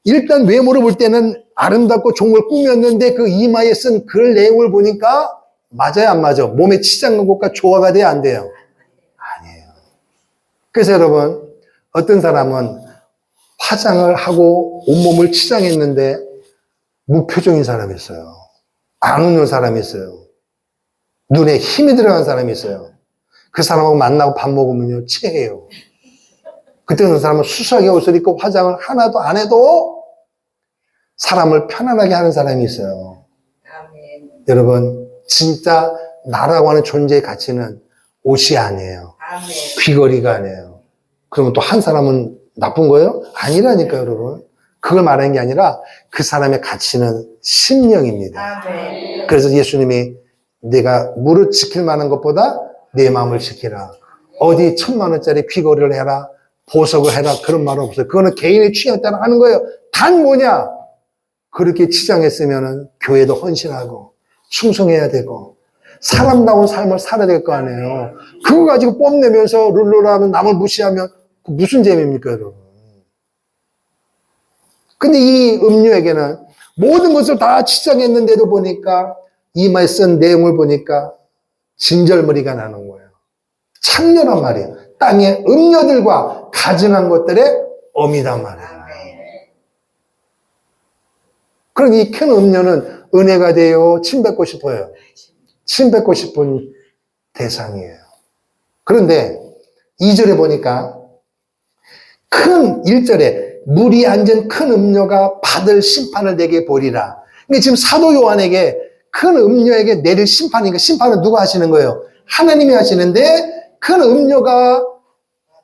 일단 외모를 볼 때는 아름답고 좋은 걸 꾸몄는데 그 이마에 쓴 그 내용을 보니까 맞아요, 안 맞아? 몸에 치장한 것과 조화가 돼야 안 돼요? 아니에요. 그래서 여러분, 어떤 사람은 화장을 하고 온몸을 치장했는데 무표정인 사람이 있어요. 안 웃는 사람이 있어요. 눈에 힘이 들어간 사람이 있어요. 그 사람하고 만나고 밥 먹으면요, 체해요. 그때 그 사람은 수수하게 옷을 입고 화장을 하나도 안 해도 사람을 편안하게 하는 사람이 있어요. 아멘. 여러분, 진짜 나라고 하는 존재의 가치는 옷이 아니에요. 아멘. 귀걸이가 아니에요. 그러면 또 한 사람은 나쁜 거예요? 아니라니까요, 여러분. 그걸 말하는 게 아니라 그 사람의 가치는 심령입니다. 아멘. 그래서 예수님이 내가 무릇 지킬 만한 것보다 내 마음을 지키라. 어디 1,000만 원짜리 귀걸이를 해라. 보석을 해라. 그런 말은 없어요. 그거는 개인의 취향에 따라 하는 거예요. 단 뭐냐? 그렇게 치장했으면은 교회도 헌신하고 충성해야 되고 사람다운 삶을 살아야 될 거 아니에요. 그거 가지고 뽐내면서 룰루라면 남을 무시하면 무슨 재미입니까, 여러분? 근데 이 음료에게는 모든 것을 다 치장했는데도 보니까 이마에 쓴 내용을 보니까 진절머리가 나는 거예요. 창녀란 말이에요. 땅의 음녀들과 가증한 것들의 엄이란 말이에요. 그럼 이 큰 음녀는 은혜가 되어 침뱉고 싶어요. 침뱉고 싶은 대상이에요. 그런데 2절에 보니까 큰 1절에 물이 앉은 큰 음녀가 받을 심판을 내게 보리라. 근데 지금 사도 요한에게 큰 음녀에게 내릴 심판이니까 심판은 누가 하시는 거예요? 하나님이 하시는데 큰 음녀가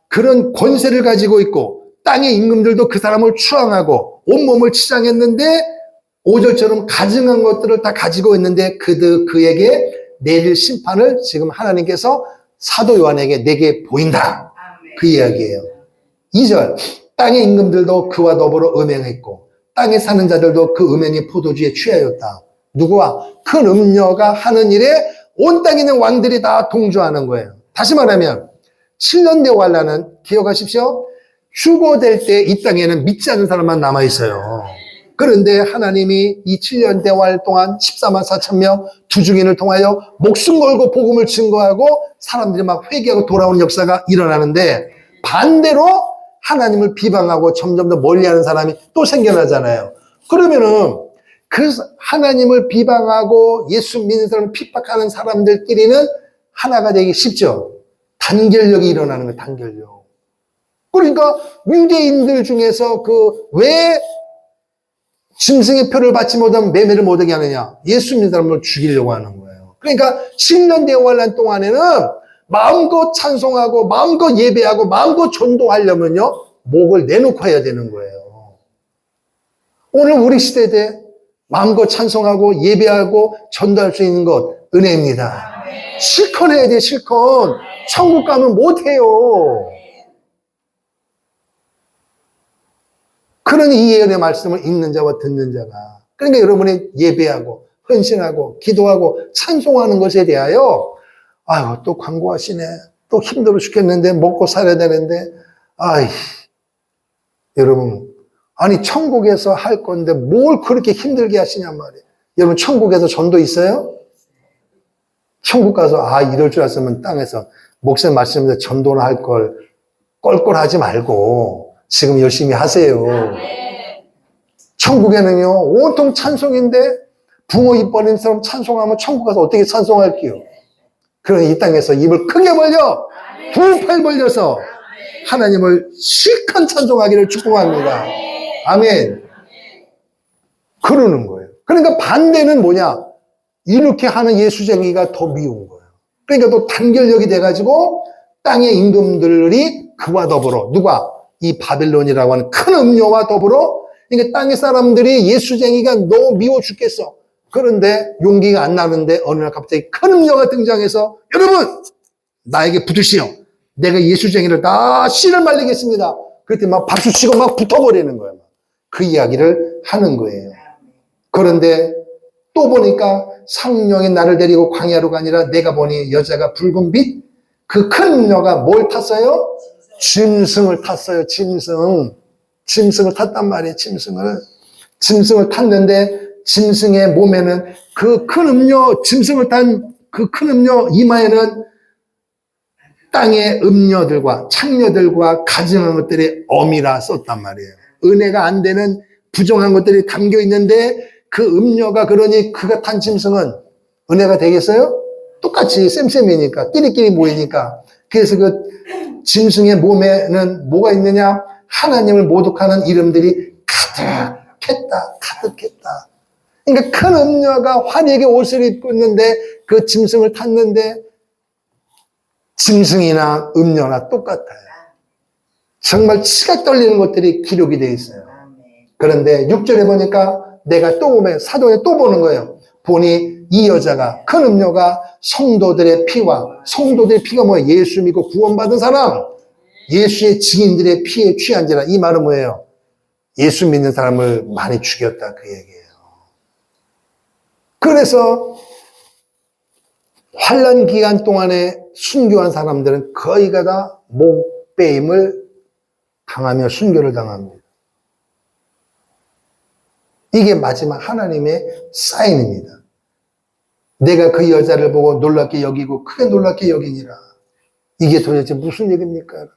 그런 권세를 가지고 있고 땅의 임금들도 그 사람을 추앙하고 온몸을 치장했는데 5절처럼 가증한 것들을 다 가지고 있는데 그에게 내릴 심판을 지금 하나님께서 사도 요한에게 내게 보인다. 그 이야기예요. 2절 땅의 임금들도 그와 더불어 음행했고 땅에 사는 자들도 그 음행의 포도주에 취하였다. 누구와? 큰 음녀가 하는 일에 온 땅에 있는 왕들이 다 동조하는 거예요. 다시 말하면 7년 대환란은 기억하십시오. 휴거될 때 이 땅에는 믿지 않는 사람만 남아있어요. 그런데 하나님이 이 7년 대환 동안 14만 4천 명 두 증인을 통하여 목숨 걸고 복음을 증거하고 사람들이 막 회개하고 돌아오는 역사가 일어나는데 반대로 하나님을 비방하고 점점 더 멀리하는 사람이 또 생겨나잖아요. 그러면은 그 하나님을 비방하고 예수 믿는 사람을 핍박하는 사람들끼리는 하나가 되기 쉽죠. 단결력이 일어나는 거예요. 단결력. 그러니까 유대인들 중에서 왜 짐승의 표를 받지 못하면 매매를 못하게 하느냐? 예수 믿는 사람을 죽이려고 하는 거예요. 그러니까 7년 대환란 동안에는 마음껏 찬송하고 마음껏 예배하고 마음껏 전도하려면요 목을 내놓고 해야 되는 거예요. 오늘 우리 시대에 마음껏 찬송하고 예배하고 전도할 수 있는 것 은혜입니다. 실컷 해야 돼. 실컷. 천국 가면 못해요. 그러니 이 예언의 말씀을 읽는 자와 듣는 자가, 그러니까 여러분이 예배하고 헌신하고 기도하고 찬송하는 것에 대하여 아유 또 광고하시네, 또 힘들어 죽겠는데 먹고 살아야 되는데 아이 여러분 아니 천국에서 할 건데 뭘 그렇게 힘들게 하시냔 말이에요. 여러분 천국에서 전도 있어요? 천국 가서 이럴 줄 알았으면 땅에서 목사님 말씀대로 전도를 할 걸 껄껄하지 말고 지금 열심히 하세요. 천국에는요 온통 찬송인데 붕어 입 벌린 사람 찬송하면 천국 가서 어떻게 찬송할게요? 그러니 이 땅에서 입을 크게 벌려 두 팔 벌려서 하나님을 실컷 찬송하기를 축복합니다. 아멘. 그러는 거예요. 그러니까 반대는 뭐냐? 이렇게 하는 예수쟁이가 더 미운 거예요. 그러니까 또 단결력이 돼가지고 땅의 임금들이 그와 더불어 누가? 이 바벨론이라고 하는 큰 음료와 더불어 그러니까 땅의 사람들이 예수쟁이가 너무 미워 죽겠어. 그런데 용기가 안 나는데 어느 날 갑자기 큰 음료가 등장해서 여러분 나에게 붙으시오. 내가 예수쟁이를 다 씨를 말리겠습니다. 그랬더니 막 박수 치고 막 붙어버리는 거예요. 그 이야기를 하는 거예요. 그런데 또 보니까 성령이 나를 데리고 광야로 가니라 내가 보니 여자가 붉은 빛 그 큰 음료가 뭘 탔어요? 짐승을 탔어요. 짐승을 탔단 말이에요. 짐승을 탔는데 짐승의 몸에는 그 큰 음료 짐승을 탄 그 큰 음료 이마에는 땅의 음녀들과 창녀들과 가증한 것들이 엄이라 썼단 말이에요. 은혜가 안 되는 부정한 것들이 담겨 있는데 그 음녀가 그러니 그가 탄 짐승은 은혜가 되겠어요? 똑같이 쌤쌤이니까 끼리끼리 모이니까. 그래서 그 짐승의 몸에는 뭐가 있느냐? 하나님을 모독하는 이름들이 가득했다. 그러니까 큰 음녀가 화려하게 옷을 입고 있는데 그 짐승을 탔는데 짐승이나 음녀나 똑같아요. 정말 치가 떨리는 것들이 기록이 되어 있어요. 그런데 6절에 보니까 내가 또 보면 사도에 또 보는 거예요. 보니 이 여자가 큰 음녀가 성도들의 피가 뭐예요? 예수 믿고 구원받은 사람, 예수의 증인들의 피에 취한지라. 이 말은 뭐예요? 예수 믿는 사람을 많이 죽였다 그 얘기예요. 그래서 환난 기간 동안에 순교한 사람들은 거의가 다 목배임을 당하며 순교를 당합니다. 이게 마지막 하나님의 사인입니다. 내가 그 여자를 보고 놀랍게 여기고 크게 놀랍게 여기니라. 이게 도대체 무슨 얘기입니까?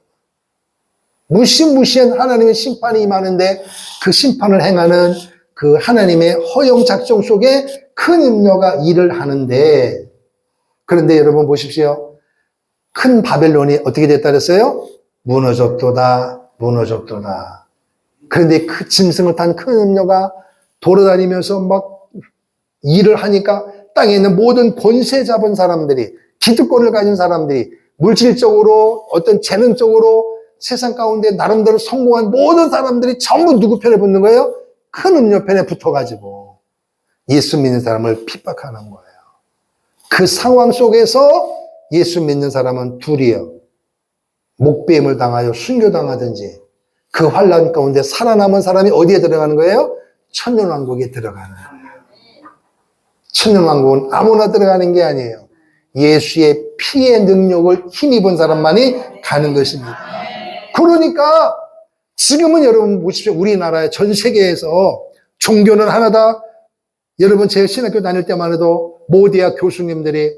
무시무시한 하나님의 심판이 임하는데 그 심판을 행하는 그 하나님의 허용 작정 속에 큰 음녀가 일을 하는데 그런데 여러분 보십시오. 큰 바벨론이 어떻게 됐다 그랬어요? 무너졌도다. 그런데 그 짐승을 탄 큰 음녀가 돌아다니면서 막 일을 하니까 땅에 있는 모든 권세 잡은 사람들이, 기득권을 가진 사람들이, 물질적으로 어떤 재능적으로 세상 가운데 나름대로 성공한 모든 사람들이 전부 누구 편에 붙는 거예요? 큰 음료 편에 붙어가지고 예수 믿는 사람을 핍박하는 거예요. 그 상황 속에서 예수 믿는 사람은 둘이요. 목배임을 당하여 순교당하든지 그 환난 가운데 살아남은 사람이 어디에 들어가는 거예요? 천년왕국에 들어가는 거예요. 천년왕국은 아무나 들어가는 게 아니에요. 예수의 피의 능력을 힘입은 사람만이 가는 것입니다. 그러니까 지금은 여러분 보십시오. 우리나라의 전 세계에서 종교는 하나다. 여러분 제 신학교 다닐 때만 해도 모대학 교수님들이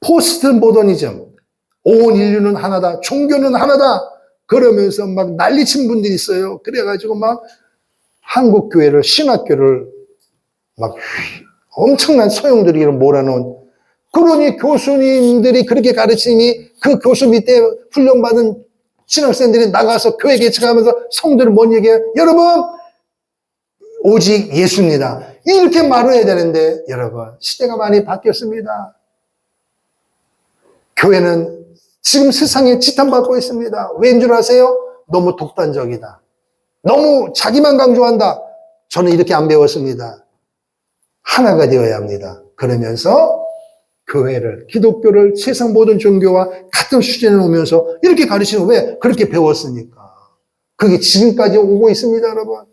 포스트 모더니즘, 온 인류는 하나다, 종교는 하나다 그러면서 막 난리친 분들이 있어요. 그래가지고 막 한국 교회를, 신학교를 막 엄청난 소용돌이로 몰아놓은. 그러니 교수님들이 그렇게 가르치니 그 교수 밑에 훈련받은 신학생들이 나가서 교회 개척하면서 성도를 뭔 얘기해요? 여러분 오직 예수입니다. 이렇게 말을 해야 되는데 여러분 시대가 많이 바뀌었습니다. 교회는 지금 세상에 지탄받고 있습니다. 왜인 줄 아세요? 너무 독단적이다. 너무 자기만 강조한다. 저는 이렇게 안 배웠습니다. 하나가 되어야 합니다. 그러면서 교회를, 기독교를 세상 모든 종교와 같은 수준에 놓으면서 이렇게 가르치는 왜? 그렇게 배웠으니까. 그게 지금까지 오고 있습니다, 여러분.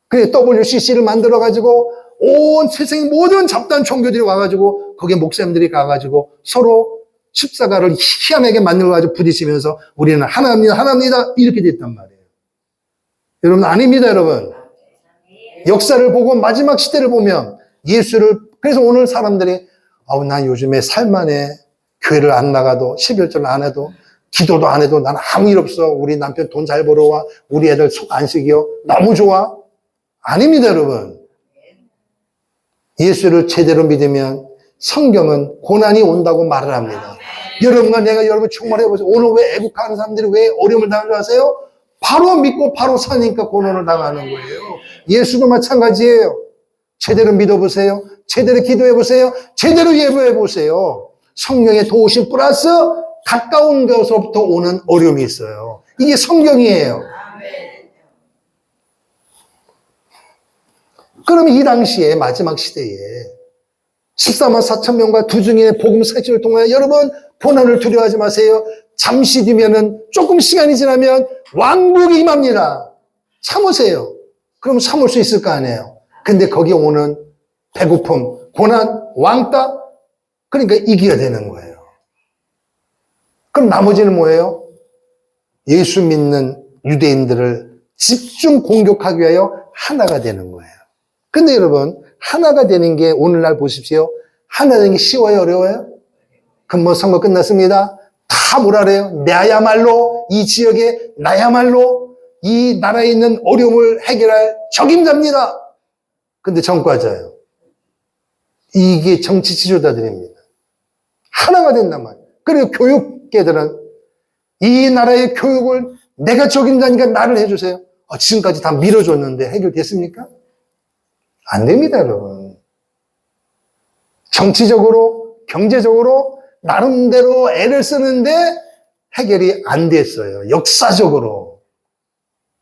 그래, WCC를 만들어가지고 온 세상의 모든 잡다한 종교들이 와가지고 거기에 목사님들이 가가지고 서로 십자가를 희한하게 만들어가지고 부딪히면서 우리는 하나입니다. 이렇게 됐단 말이에요. 여러분, 아닙니다, 여러분. 역사를 보고 마지막 시대를 보면 예수를, 그래서 오늘 사람들이 난 요즘에 살만해. 교회를 안 나가도 11절 안 해도 기도도 안 해도 난 아무 일 없어. 우리 남편 돈 잘 벌어와. 우리 애들 속 안 쓰기요. 너무 좋아. 아닙니다, 여러분. 예수를 제대로 믿으면 성경은 고난이 온다고 말을 합니다. 여러분과 내가 여러분 충만해보세요. 오늘 왜 애국하는 사람들이 왜 어려움을 당하는 줄 아세요? 바로 믿고 바로 사니까 고난을 당하는 거예요. 예수도 마찬가지예요. 제대로 믿어보세요. 제대로 기도해보세요. 제대로 예배해보세요. 성령의 도우심 플러스 가까운 데서부터 오는 어려움이 있어요. 이게 성경이에요. 그러면 이 당시에 마지막 시대에 14만 4천 명과 두 증인의 복음 사역을 통하여 여러분 고난을 두려워하지 마세요. 잠시 뒤면은 조금 시간이 지나면 왕국이 임합니다. 참으세요. 그럼 참을 수 있을 거 아니에요. 근데 거기에 오는 배고픔, 고난, 왕따, 그러니까 이겨야 되는 거예요. 그럼 나머지는 뭐예요? 예수 믿는 유대인들을 집중 공격하기 위하여 하나가 되는 거예요. 근데 여러분, 하나가 되는 게 오늘날 보십시오. 하나 되는 게 쉬워요, 어려워요? 그럼 뭐 선거 끝났습니다. 다 뭐라 그래요? 나야말로 이 지역에 나야말로 이 나라에 있는 어려움을 해결할 적임자입니다. 근데 전과자예요. 이게 정치 지도자들입니다. 하나가 된단 말이에요. 그리고 교육계들은 이 나라의 교육을 내가 적임자니까 나를 해주세요. 지금까지 다 밀어줬는데 해결됐습니까? 안 됩니다, 여러분. 정치적으로, 경제적으로 나름대로 애를 쓰는데 해결이 안 됐어요. 역사적으로.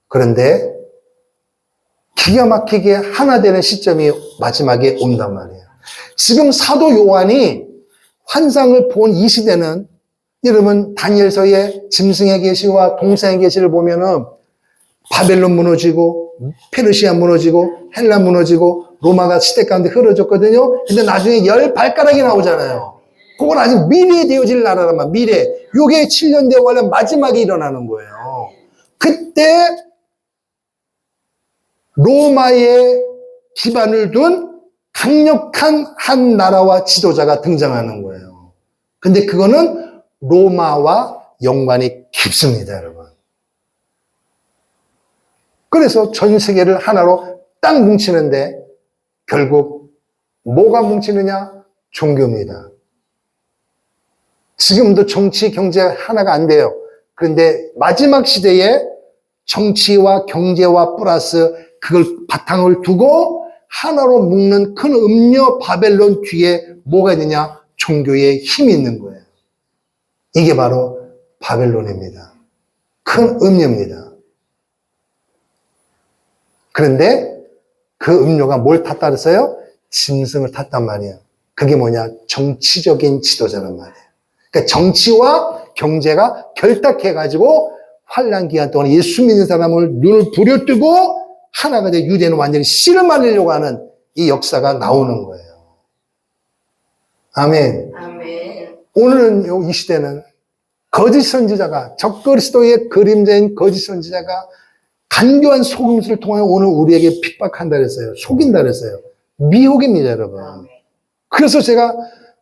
그런데 기가 막히게 하나 되는 시점이 마지막에 온단 말이에요. 지금 사도 요한이 환상을 본 이 시대는 여러분 다니엘서의 짐승의 계시와 동상의 계시를 보면은 바벨론 무너지고 페르시아 무너지고 헬라 무너지고 로마가 시대 가운데 흐려졌거든요. 근데 나중에 열 발가락이 나오잖아요. 그건 아직 미래에 되어질 나라란 말. 미래. 요게 7년 되어 원래 마지막에 일어나는 거예요. 그때 로마의 기반을 둔 강력한 한 나라와 지도자가 등장하는 거예요. 근데 그거는 로마와 연관이 깊습니다, 여러분. 그래서 전 세계를 하나로 딱 뭉치는데 결국 뭐가 뭉치느냐? 종교입니다. 지금도 정치, 경제 하나가 안 돼요. 그런데 마지막 시대에 정치와 경제와 플러스 그걸 바탕을 두고 하나로 묶는 큰 음료 바벨론 뒤에 뭐가 있느냐? 종교의 힘이 있는 거예요. 이게 바로 바벨론입니다. 큰 음료입니다. 그런데 그 음료가 뭘 탔다 그랬어요? 짐승을 탔단 말이에요. 그게 뭐냐? 정치적인 지도자란 말이에요. 그러니까 정치와 경제가 결탁해가지고 환란 기간 동안 예수 믿는 사람을 눈을 부려뜨고 하나가 돼 유대는 완전히 씨를 말리려고 하는 이 역사가 나오는 거예요. 아멘. 아멘. 오늘은 이 시대는 거짓 선지자가 적그리스도의 그림자인 거짓 선지자가 간교한 속임수를 통해 오늘 우리에게 핍박한다 그랬어요. 속인다 그랬어요. 미혹입니다, 여러분. 그래서 제가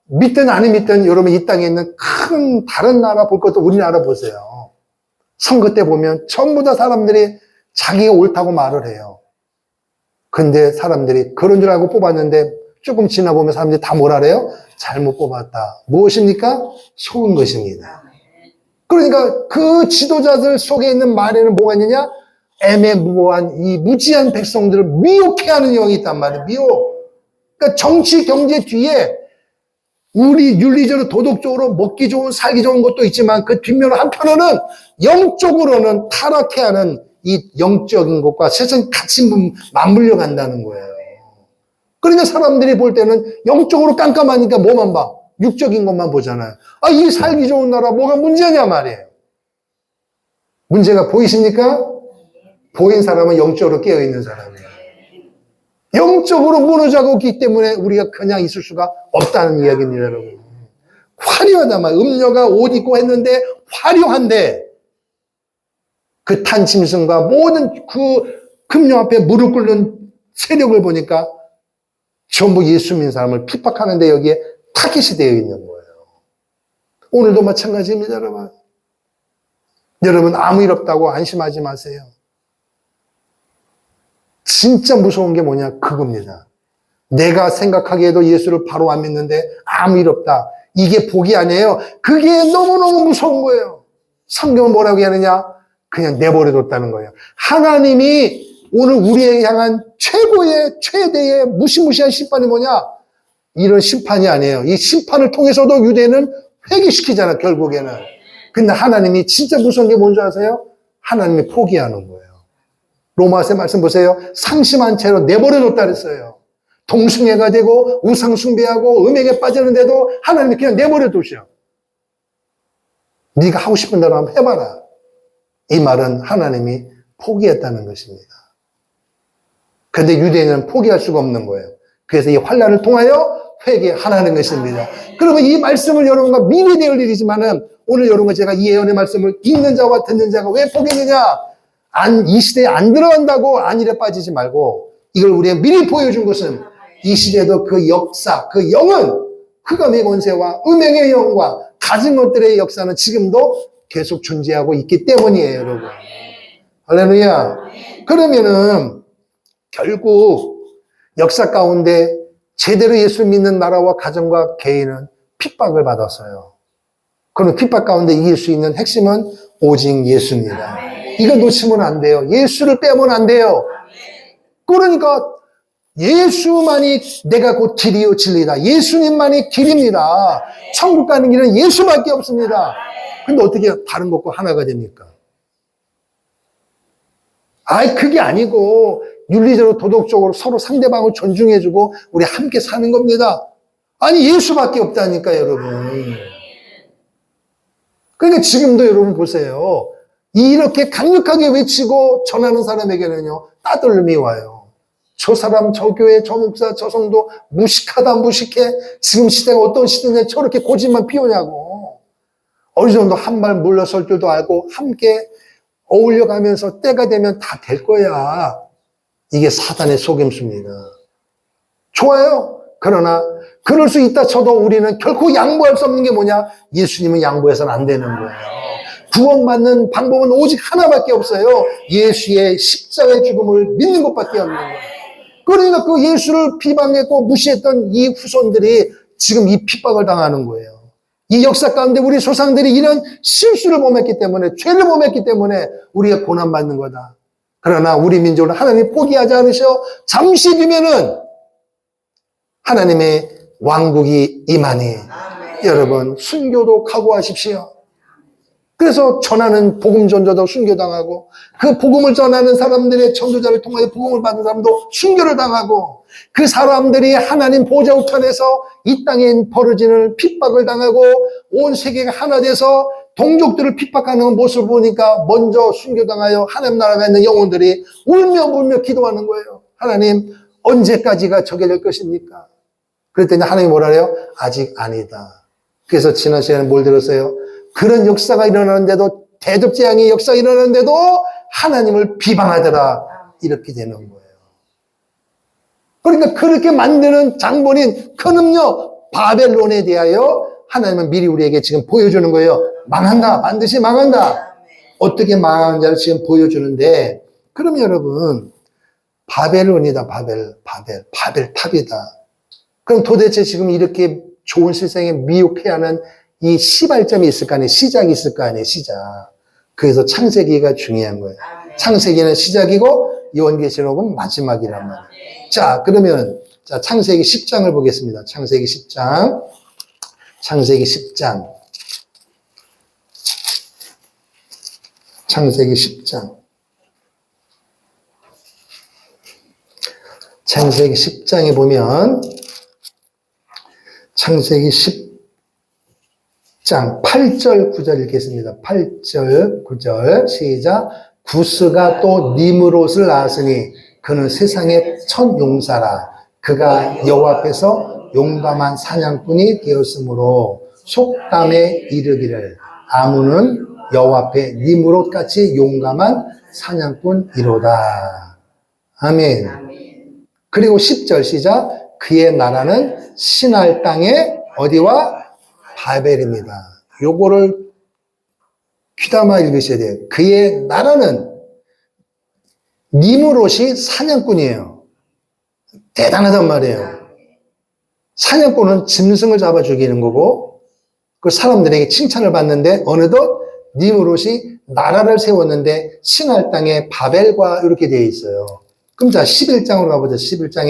믿든 안 믿든 여러분 이 땅에 있는 큰 다른 나라 볼 것도 우리나라 보세요. 선거 때 보면 전부 다 사람들이 자기가 옳다고 말을 해요. 근데 사람들이 그런 줄 알고 뽑았는데 조금 지나보면 사람들이 다 뭐라 그래요? 잘못 뽑았다. 무엇입니까? 속은 것입니다. 그러니까 그 지도자들 속에 있는 말에는 뭐가 있느냐? 애매모호한 이 무지한 백성들을 미혹해 하는 영이 있단 말이에요. 미혹. 그러니까 정치, 경제 뒤에 우리 윤리적으로 도덕적으로 먹기 좋은 살기 좋은 것도 있지만 그 뒷면으로 한편으로는 영적으로는 타락해 하는 이 영적인 것과 세상 같이 맞물려 간다는 거예요. 그러니까 사람들이 볼 때는 영적으로 깜깜하니까 뭐만 봐? 육적인 것만 보잖아요. 이 살기 좋은 나라 뭐가 문제냐 말이에요. 문제가 보이십니까? 보인 사람은 영적으로 깨어있는 사람이에요. 영적으로 무너져가고 있기 때문에 우리가 그냥 있을 수가 없다는 이야기입니다, 여러분. 화려하단 말이에요. 음료가 옷 입고 했는데 화려한데 그 탄 짐승과 모든 그 금령 앞에 무릎 꿇는 세력을 보니까 전부 예수 믿는 사람을 핍박하는데 여기에 타깃이 되어 있는 거예요. 오늘도 마찬가지입니다, 여러분. 여러분 아무 일 없다고 안심하지 마세요. 진짜 무서운 게 뭐냐? 그겁니다. 내가 생각하기에도 예수를 바로 안 믿는데 아무 일 없다. 이게 복이 아니에요. 그게 너무너무 무서운 거예요. 성경은 뭐라고 하느냐? 그냥 내버려뒀다는 거예요. 하나님이 오늘 우리에게 향한 최고의 최대의 무시무시한 심판이 뭐냐? 이런 심판이 아니에요. 이 심판을 통해서도 유대는 회개시키잖아, 결국에는. 근데 하나님이 진짜 무서운 게 뭔지 아세요? 하나님이 포기하는 거예요. 로마서 말씀 보세요. 상심한 채로 내버려뒀다 그랬어요. 동승애가 되고 우상 숭배하고 음행에 빠지는데도 하나님이 그냥 내버려 두셔. 네가 하고 싶은 대로 한번 해봐라. 이 말은 하나님이 포기했다는 것입니다. 그런데 유대인은 포기할 수가 없는 거예요. 그래서 이 환난을 통하여 회개하라는 것입니다. 그러면 이 말씀을 여러분과 미리 배울 일이지만은 오늘 여러분과 제가 이 예언의 말씀을 읽는 자와 듣는 자가 왜 포기했느냐? 이 시대에 안 들어간다고 안일에 빠지지 말고 이걸 우리에게 미리 보여준 것은 이 시대에도 그 역사, 그 영은 흑암의 권세와 음행의 영과 가진 것들의 역사는 지금도 계속 존재하고 있기 때문이에요, 여러분. 할렐루야. 그러면은 결국 역사 가운데 제대로 예수를 믿는 나라와 가정과 개인은 핍박을 받았어요. 그럼 핍박 가운데 이길 수 있는 핵심은 오직 예수입니다. 이거 놓치면 안 돼요. 예수를 빼면 안 돼요. 그러니까 예수만이 내가 곧 길이요 진리다. 예수님만이 길입니다. 천국 가는 길은 예수밖에 없습니다. 근데 어떻게 다른 것과 하나가 됩니까? 그게 아니고 윤리적으로 도덕적으로 서로 상대방을 존중해주고 우리 함께 사는 겁니다. 아니 예수밖에 없다니까 여러분. 그러니까 지금도 여러분 보세요. 이렇게 강력하게 외치고 전하는 사람에게는요 따돌림이 와요. 저 사람, 저 교회, 저 목사, 저 성도 무식하다 무식해. 지금 시대가 어떤 시대인데 저렇게 고집만 피우냐고. 어느 정도 한 발 물러설 줄도 알고 함께 어울려가면서 때가 되면 다 될 거야. 이게 사단의 속임수입니다. 좋아요. 그러나 그럴 수 있다 쳐도 우리는 결코 양보할 수 없는 게 뭐냐? 예수님은 양보해서는 안 되는 거예요. 구원받는 방법은 오직 하나밖에 없어요. 예수의 십자가의 죽음을 믿는 것밖에 없는 거예요. 그러니까 그 예수를 비방했고 무시했던 이 후손들이 지금 이 핍박을 당하는 거예요. 이 역사 가운데 우리 조상들이 이런 실수를 범했기 때문에, 죄를 범했기 때문에 우리가 고난받는 거다. 그러나 우리 민족은 하나님이 포기하지 않으셔. 잠시 뒤면은 하나님의 왕국이 임하니 여러분 순교도 각오하십시오. 그래서 전하는 복음 전도도 순교당하고 그 복음을 전하는 사람들의 전도자를 통하여 복음을 받은 사람도 순교를 당하고 그 사람들이 하나님 보좌 우편에서 이 땅에 벌어지는 핍박을 당하고 온 세계가 하나 돼서 동족들을 핍박하는 모습을 보니까 먼저 순교당하여 하나님 나라가 있는 영혼들이 울며 불며 기도하는 거예요. 하나님 언제까지가 저게 될 것입니까? 그랬더니 하나님이 뭐라 해요? 아직 아니다. 그래서 지난 시간에 뭘 들었어요? 그런 역사가 일어나는데도 대접재앙의 역사가 일어나는데도 하나님을 비방하더라. 이렇게 되는 거예요. 그러니까 그렇게 만드는 장본인 큰 음녀 바벨론에 대하여 하나님은 미리 우리에게 지금 보여주는 거예요. 망한다. 반드시 망한다. 어떻게 망하는지를 지금 보여주는데 그럼 여러분 바벨론이다. 바벨탑이다. 그럼 도대체 지금 이렇게 좋은 세상에 미혹해야 하는 이 시발점이 있을 거 아니에요. 시작이 있을 거 아니에요. 시작. 그래서 창세기가 중요한 거예요. 창세기는 시작이고 요한계시록은 마지막이란 말이에요. 자, 그러면 자 창세기 10장을 보겠습니다. 창세기 10장. 창세기 10장. 창세기 10장. 창세기 10장에 보면 창세기 10장 8절 9절 읽겠습니다. 8절 9절 시작. 구스가 또 니므롯을 낳았으니 그는 세상의 첫 용사라. 그가 여호와 앞에서 용감한 사냥꾼이 되었으므로 속담에 이르기를 아문은 여호와 앞에 니므롯같이 용감한 사냥꾼이로다. 아멘. 그리고 10절 시작. 그의 나라는 신할 땅의 어디와 바벨입니다. 요거를 귀담아 읽으셔야 돼요. 그의 나라는 니므롯이 사냥꾼이에요. 대단하단 말이에요. 사냥꾼은 짐승을 잡아 죽이는 거고 그 사람들에게 칭찬을 받는데 어느덧 니므롯이 나라를 세웠는데 신할 땅의 바벨과 이렇게 되어 있어요. 그럼 자 11장으로 가보죠. 11장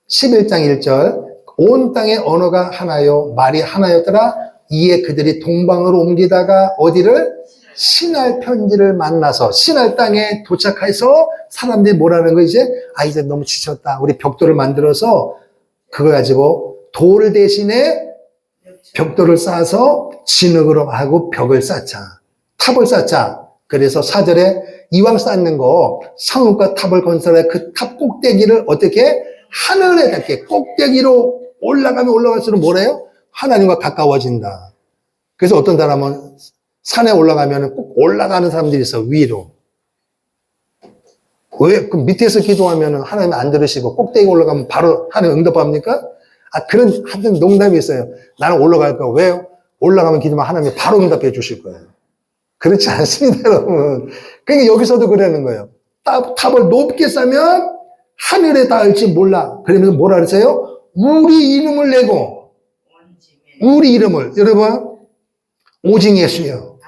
1절 온 땅의 언어가 하나요 말이 하나였더라. 이에 그들이 동방으로 옮기다가 어디를? 신할 편지를 만나서 신할 땅에 도착해서 사람들이 뭐라는 거 이제 이제 너무 지쳤다. 우리 벽돌을 만들어서 그거 가지고 돌 대신에 벽돌을 쌓아서 진흙으로 하고 벽을 쌓자. 탑을 쌓자. 그래서 4절에 이왕 쌓는 거 성읍과 탑을 건설해 그 탑 꼭대기를 어떻게? 하늘에 닿게 꼭대기로 올라가면 올라갈수록 뭐래요? 하나님과 가까워진다. 그래서 어떤 사람은 산에 올라가면 꼭 올라가는 사람들이 있어, 위로. 왜? 그 밑에서 기도하면 하나님 안 들으시고 꼭대기 올라가면 바로 하나님 응답합니까? 그런 하여튼 농담이 있어요. 나는 올라갈 거야. 왜요? 올라가면 기도하면 하나님이 바로 응답해 주실 거예요. 그렇지 않습니다, 여러분. 그러니까 여기서도 그러는 거예요. 탑을 높게 쌓으면 하늘에 닿을지 몰라. 그러면서 뭐라 그러세요? 우리 이름을 내고, 우리 이름을, 여러분, 오직 예수요.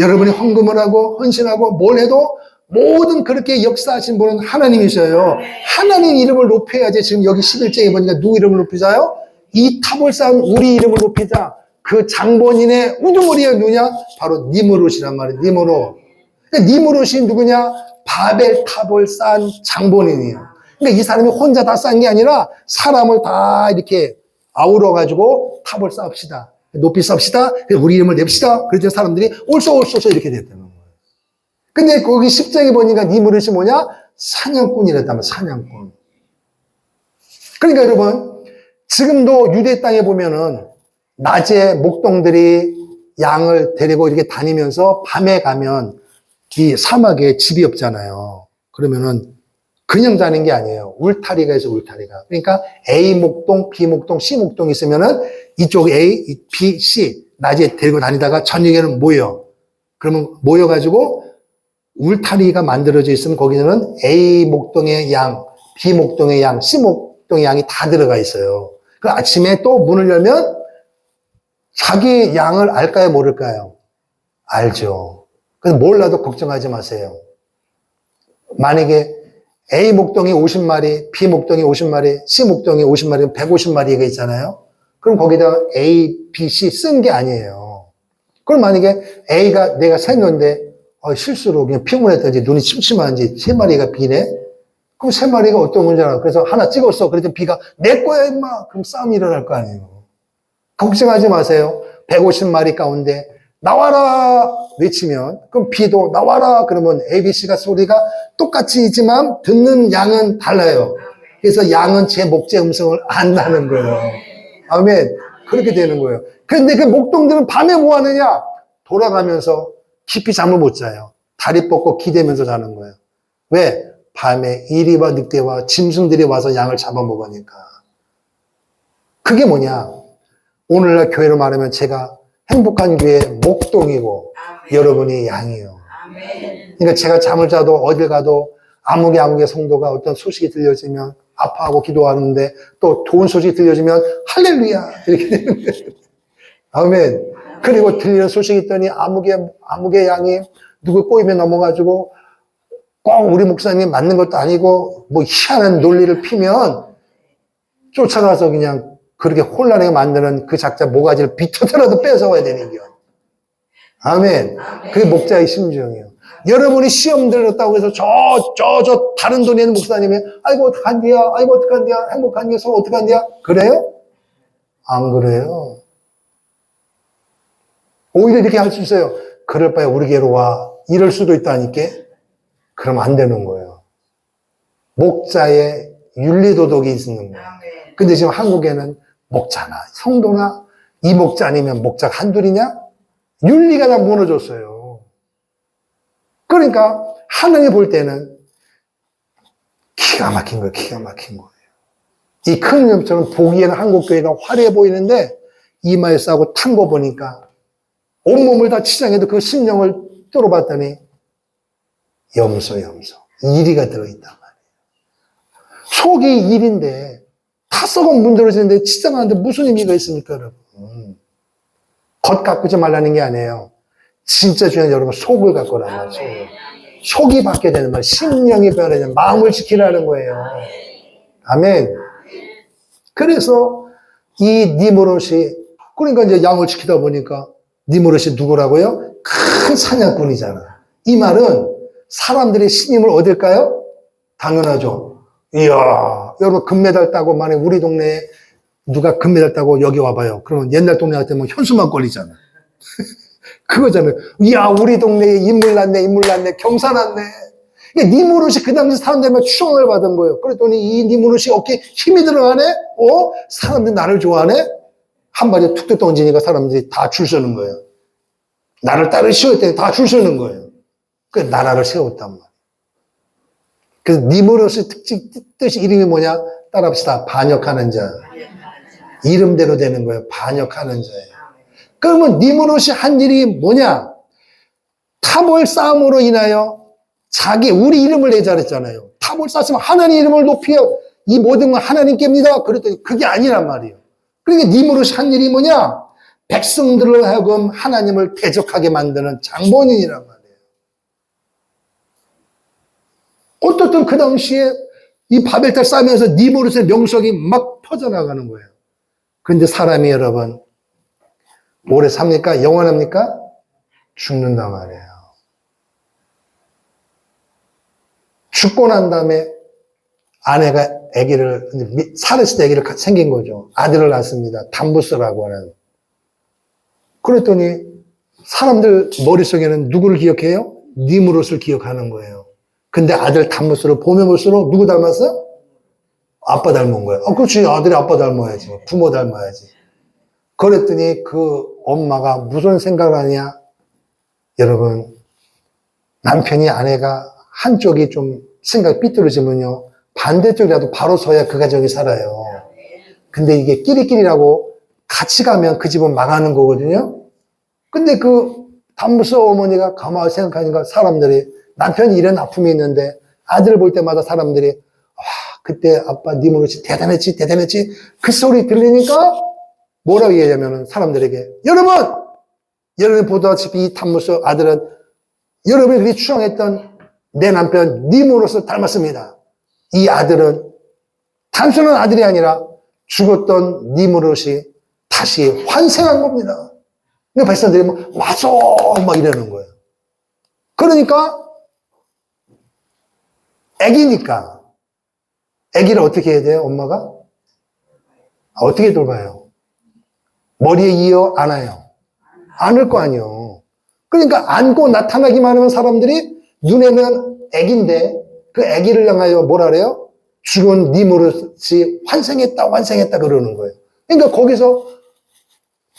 여러분이 헌금을 하고, 헌신하고, 뭘 해도 모든 그렇게 역사하신 분은 하나님이셔요. 하나님 이름을 높여야지. 지금 여기 11장에 보니까 누구 이름을 높이자요? 이 탑을 쌓은 우리 이름을 높이자. 그 장본인의 우두머리가 누구냐? 바로 니무롯이란 말이에요. 니무롯. 니무롯이 누구냐? 바벨 탑을 쌓은 장본인이에요. 그러니까 이 사람이 혼자 다 쌓은 게 아니라 사람을 다 이렇게 아우러가지고 탑을 쌓읍시다. 높이 쌓읍시다. 우리 이름을 냅시다. 그래서 사람들이 올쏘올쏘 이렇게 됐다는 거예요. 근데 거기 10장에 보니까 니무롯이 뭐냐? 사냥꾼이랬다면 사냥꾼. 그러니까 여러분, 지금도 유대 땅에 보면은 낮에 목동들이 양을 데리고 이렇게 다니면서 밤에 가면 이 사막에 집이 없잖아요. 그러면은 그냥 자는 게 아니에요. 울타리가 있어, 울타리가. 그러니까 A 목동, B 목동, C 목동이 있으면은 이쪽 A, B, C 낮에 데리고 다니다가 저녁에는 모여. 그러면 모여가지고 울타리가 만들어져 있으면 거기는 A 목동의 양, B 목동의 양, C 목동의 양이 다 들어가 있어요. 그 아침에 또 문을 열면 자기 양을 알까요, 모를까요? 알죠. 그래서 몰라도 걱정하지 마세요. 만약에 A 목동이 50마리, B 목동이 50마리, C 목동이 50마리, 150마리가 있잖아요. 그럼 거기다가 A, B, C 쓴 게 아니에요. 그럼 만약에 A가 내가 샜는데 실수로 그냥 피곤했든지 눈이 침침한지 3마리가 B네? 그럼 3마리가 어떤 문제나 그래서 하나 찍었어. 그랬더니 B가 내 거야 임마. 그럼 싸움이 일어날 거 아니에요. 걱정하지 마세요. 150마리 가운데 나와라 외치면 그럼 B도 나와라 그러면 A, B, C가 소리가 똑같이 있지만 듣는 양은 달라요. 그래서 양은 제 목재 음성을 안다는 거예요. 아멘. 그렇게 되는 거예요. 그런데 그 목동들은 밤에 뭐 하느냐? 돌아가면서 깊이 잠을 못 자요. 다리 뻗고 기대면서 자는 거예요. 왜? 밤에 이리와 늑대와 짐승들이 와서 양을 잡아먹으니까. 그게 뭐냐? 오늘날 교회로 말하면 제가 행복한 교회 목동이고 아멘. 여러분이 양이요. 아멘. 그러니까 제가 잠을 자도 어딜 가도 아무개 성도가 어떤 소식이 들려지면 아파하고 기도하는데 또 좋은 소식이 들려지면 할렐루야 이렇게 되는 거예요. 아멘. 그리고 들리는 소식이 있더니 아무개 양이 누구 꼬임에 넘어가지고 꼭 우리 목사님 맞는 것도 아니고 뭐 희한한 논리를 피면 쫓아가서 그냥 그렇게 혼란하게 만드는 그 작자 모가지를 비틀어서라도 뺏어와야 되는 거예요. 아멘. 그게 목자의 심정이에요. 여러분이 시험 들었다고 해서 저 다른 돈에 있는 목사님이 아이고 어떡한디야, 아이고 어떡한디야, 행복한 게 서 어떡한디야. 그래요? 안 그래요. 오히려 이렇게 할 수 있어요. 그럴 바에 우리 교회로 와. 이럴 수도 있다니까. 그러면 안 되는 거예요. 목자의 윤리도덕이 있는 거예요. 근데 지금 한국에는 목자나 성도나 이 목자 아니면 목자가 한둘이냐? 윤리가 다 무너졌어요. 그러니까 하나님 볼 때는 기가 막힌 거예요. 기가 막힌 거예요. 이 큰 염처럼 보기에는 한국교회가 화려해 보이는데 이마에 싸고 탄 거 보니까 온몸을 다 치장해도 그 심령을 뚫어봤더니 염소 이리가 들어있단 말이에요. 속이 일인데 다 썩은 문드러지는데 치장하는데 무슨 의미가 있습니까, 여러분? 겉 가꾸지 말라는 게 아니에요. 진짜 중요한 여러분 속을 가꾸라는 말이에요. 속을. 속이 바뀌어야 되는 말이에요. 심령이 변해야 되는 마음을 지키라는 거예요. 아멘. 그래서 이 니무롯이 그러니까 이제 양을 지키다 보니까 니무롯이 누구라고요? 큰 사냥꾼이잖아. 이 말은 사람들이 신임을 얻을까요? 당연하죠. 이야, 여러분 금메달 따고 만약 우리 동네에 누가 금메달 따고 여기 와봐요. 그러면 옛날 동네 같으면 현수막 걸리잖아. 그거잖아요. 이야, 우리 동네에 인물 났네, 경사 났네. 그러니까 니무롯이 그 당시 사람들만 추앙을 받은 거예요. 그랬더니 이 니무롯이 어깨에 힘이 들어가네? 사람들이 나를 좋아하네? 한 발에 툭툭 던지니까 사람들이 다 줄 서는 거예요. 나를 따르시오 했더니 다 줄 서는 거예요. 그 나라를 세웠단 말이에요. 그래서 니무롯의 뜻이 이름이 뭐냐? 따라합시다. 반역하는 자. 이름대로 되는 거예요. 반역하는 자예요. 그러면 니무롯이 한 일이 뭐냐? 타볼 싸움으로 인하여 우리 이름을 내자 그랬잖아요. 타볼 쌓으면 하나님 이름을 높여 이 모든 건 하나님께입니다. 그랬더니 그게 아니란 말이에요. 그러니까 니무롯이 한 일이 뭐냐? 백성들을 하여금 하나님을 대적하게 만드는 장본인이란 말이에요. 어떻든 그 당시에 이 바벨탑 쌓으면서 니무롯의 명성이 막 퍼져나가는 거예요. 그런데 사람이 여러분 오래 삽니까? 영원합니까? 죽는단 말이에요. 죽고 난 다음에 아내가 살았을 때 아기를 생긴 거죠. 아들을 낳습니다. 담부스라고 하는. 그랬더니 사람들 머릿속에는 누구를 기억해요? 니무롯을 기억하는 거예요. 근데 아들 담부스를 보면 볼수록 누구 닮았어? 아빠 닮은 거예요. 그렇지. 아들이 아빠 닮아야지. 부모 닮아야지. 그랬더니 그 엄마가 무슨 생각을 하냐? 여러분, 남편이 아내가 한쪽이 좀 생각이 삐뚤어지면요. 반대쪽이라도 바로 서야 그 가정이 살아요. 근데 이게 끼리끼리라고 같이 가면 그 집은 망하는 거거든요. 근데 그 담부스 어머니가 가만히 생각하니까 사람들이 남편이 이런 아픔이 있는데 아들을 볼 때마다 사람들이 그때 아빠 니무롯이 대단했지. 그 소리 들리니까 뭐라고 얘기하냐면 사람들에게 여러분 보다시피 이 담부스 아들은 여러분이 그렇게 추앙했던 내 남편 니무롯을 닮았습니다. 이 아들은 단순한 아들이 아니라 죽었던 니무롯이 다시 환생한 겁니다. 그러니까 백성들이 맞아 막 이러는 거예요. 그러니까 애기니까 애기를 어떻게 해야 돼요? 엄마가? 어떻게 돌봐요? 머리에 이어 안아요. 안을 거 아니에요. 그러니까 안고 나타나기만 하면 사람들이 눈에는 애기인데 그 애기를 향하여 뭐라 그래요? 죽은 니무롯이 환생했다 그러는 거예요. 그러니까 거기서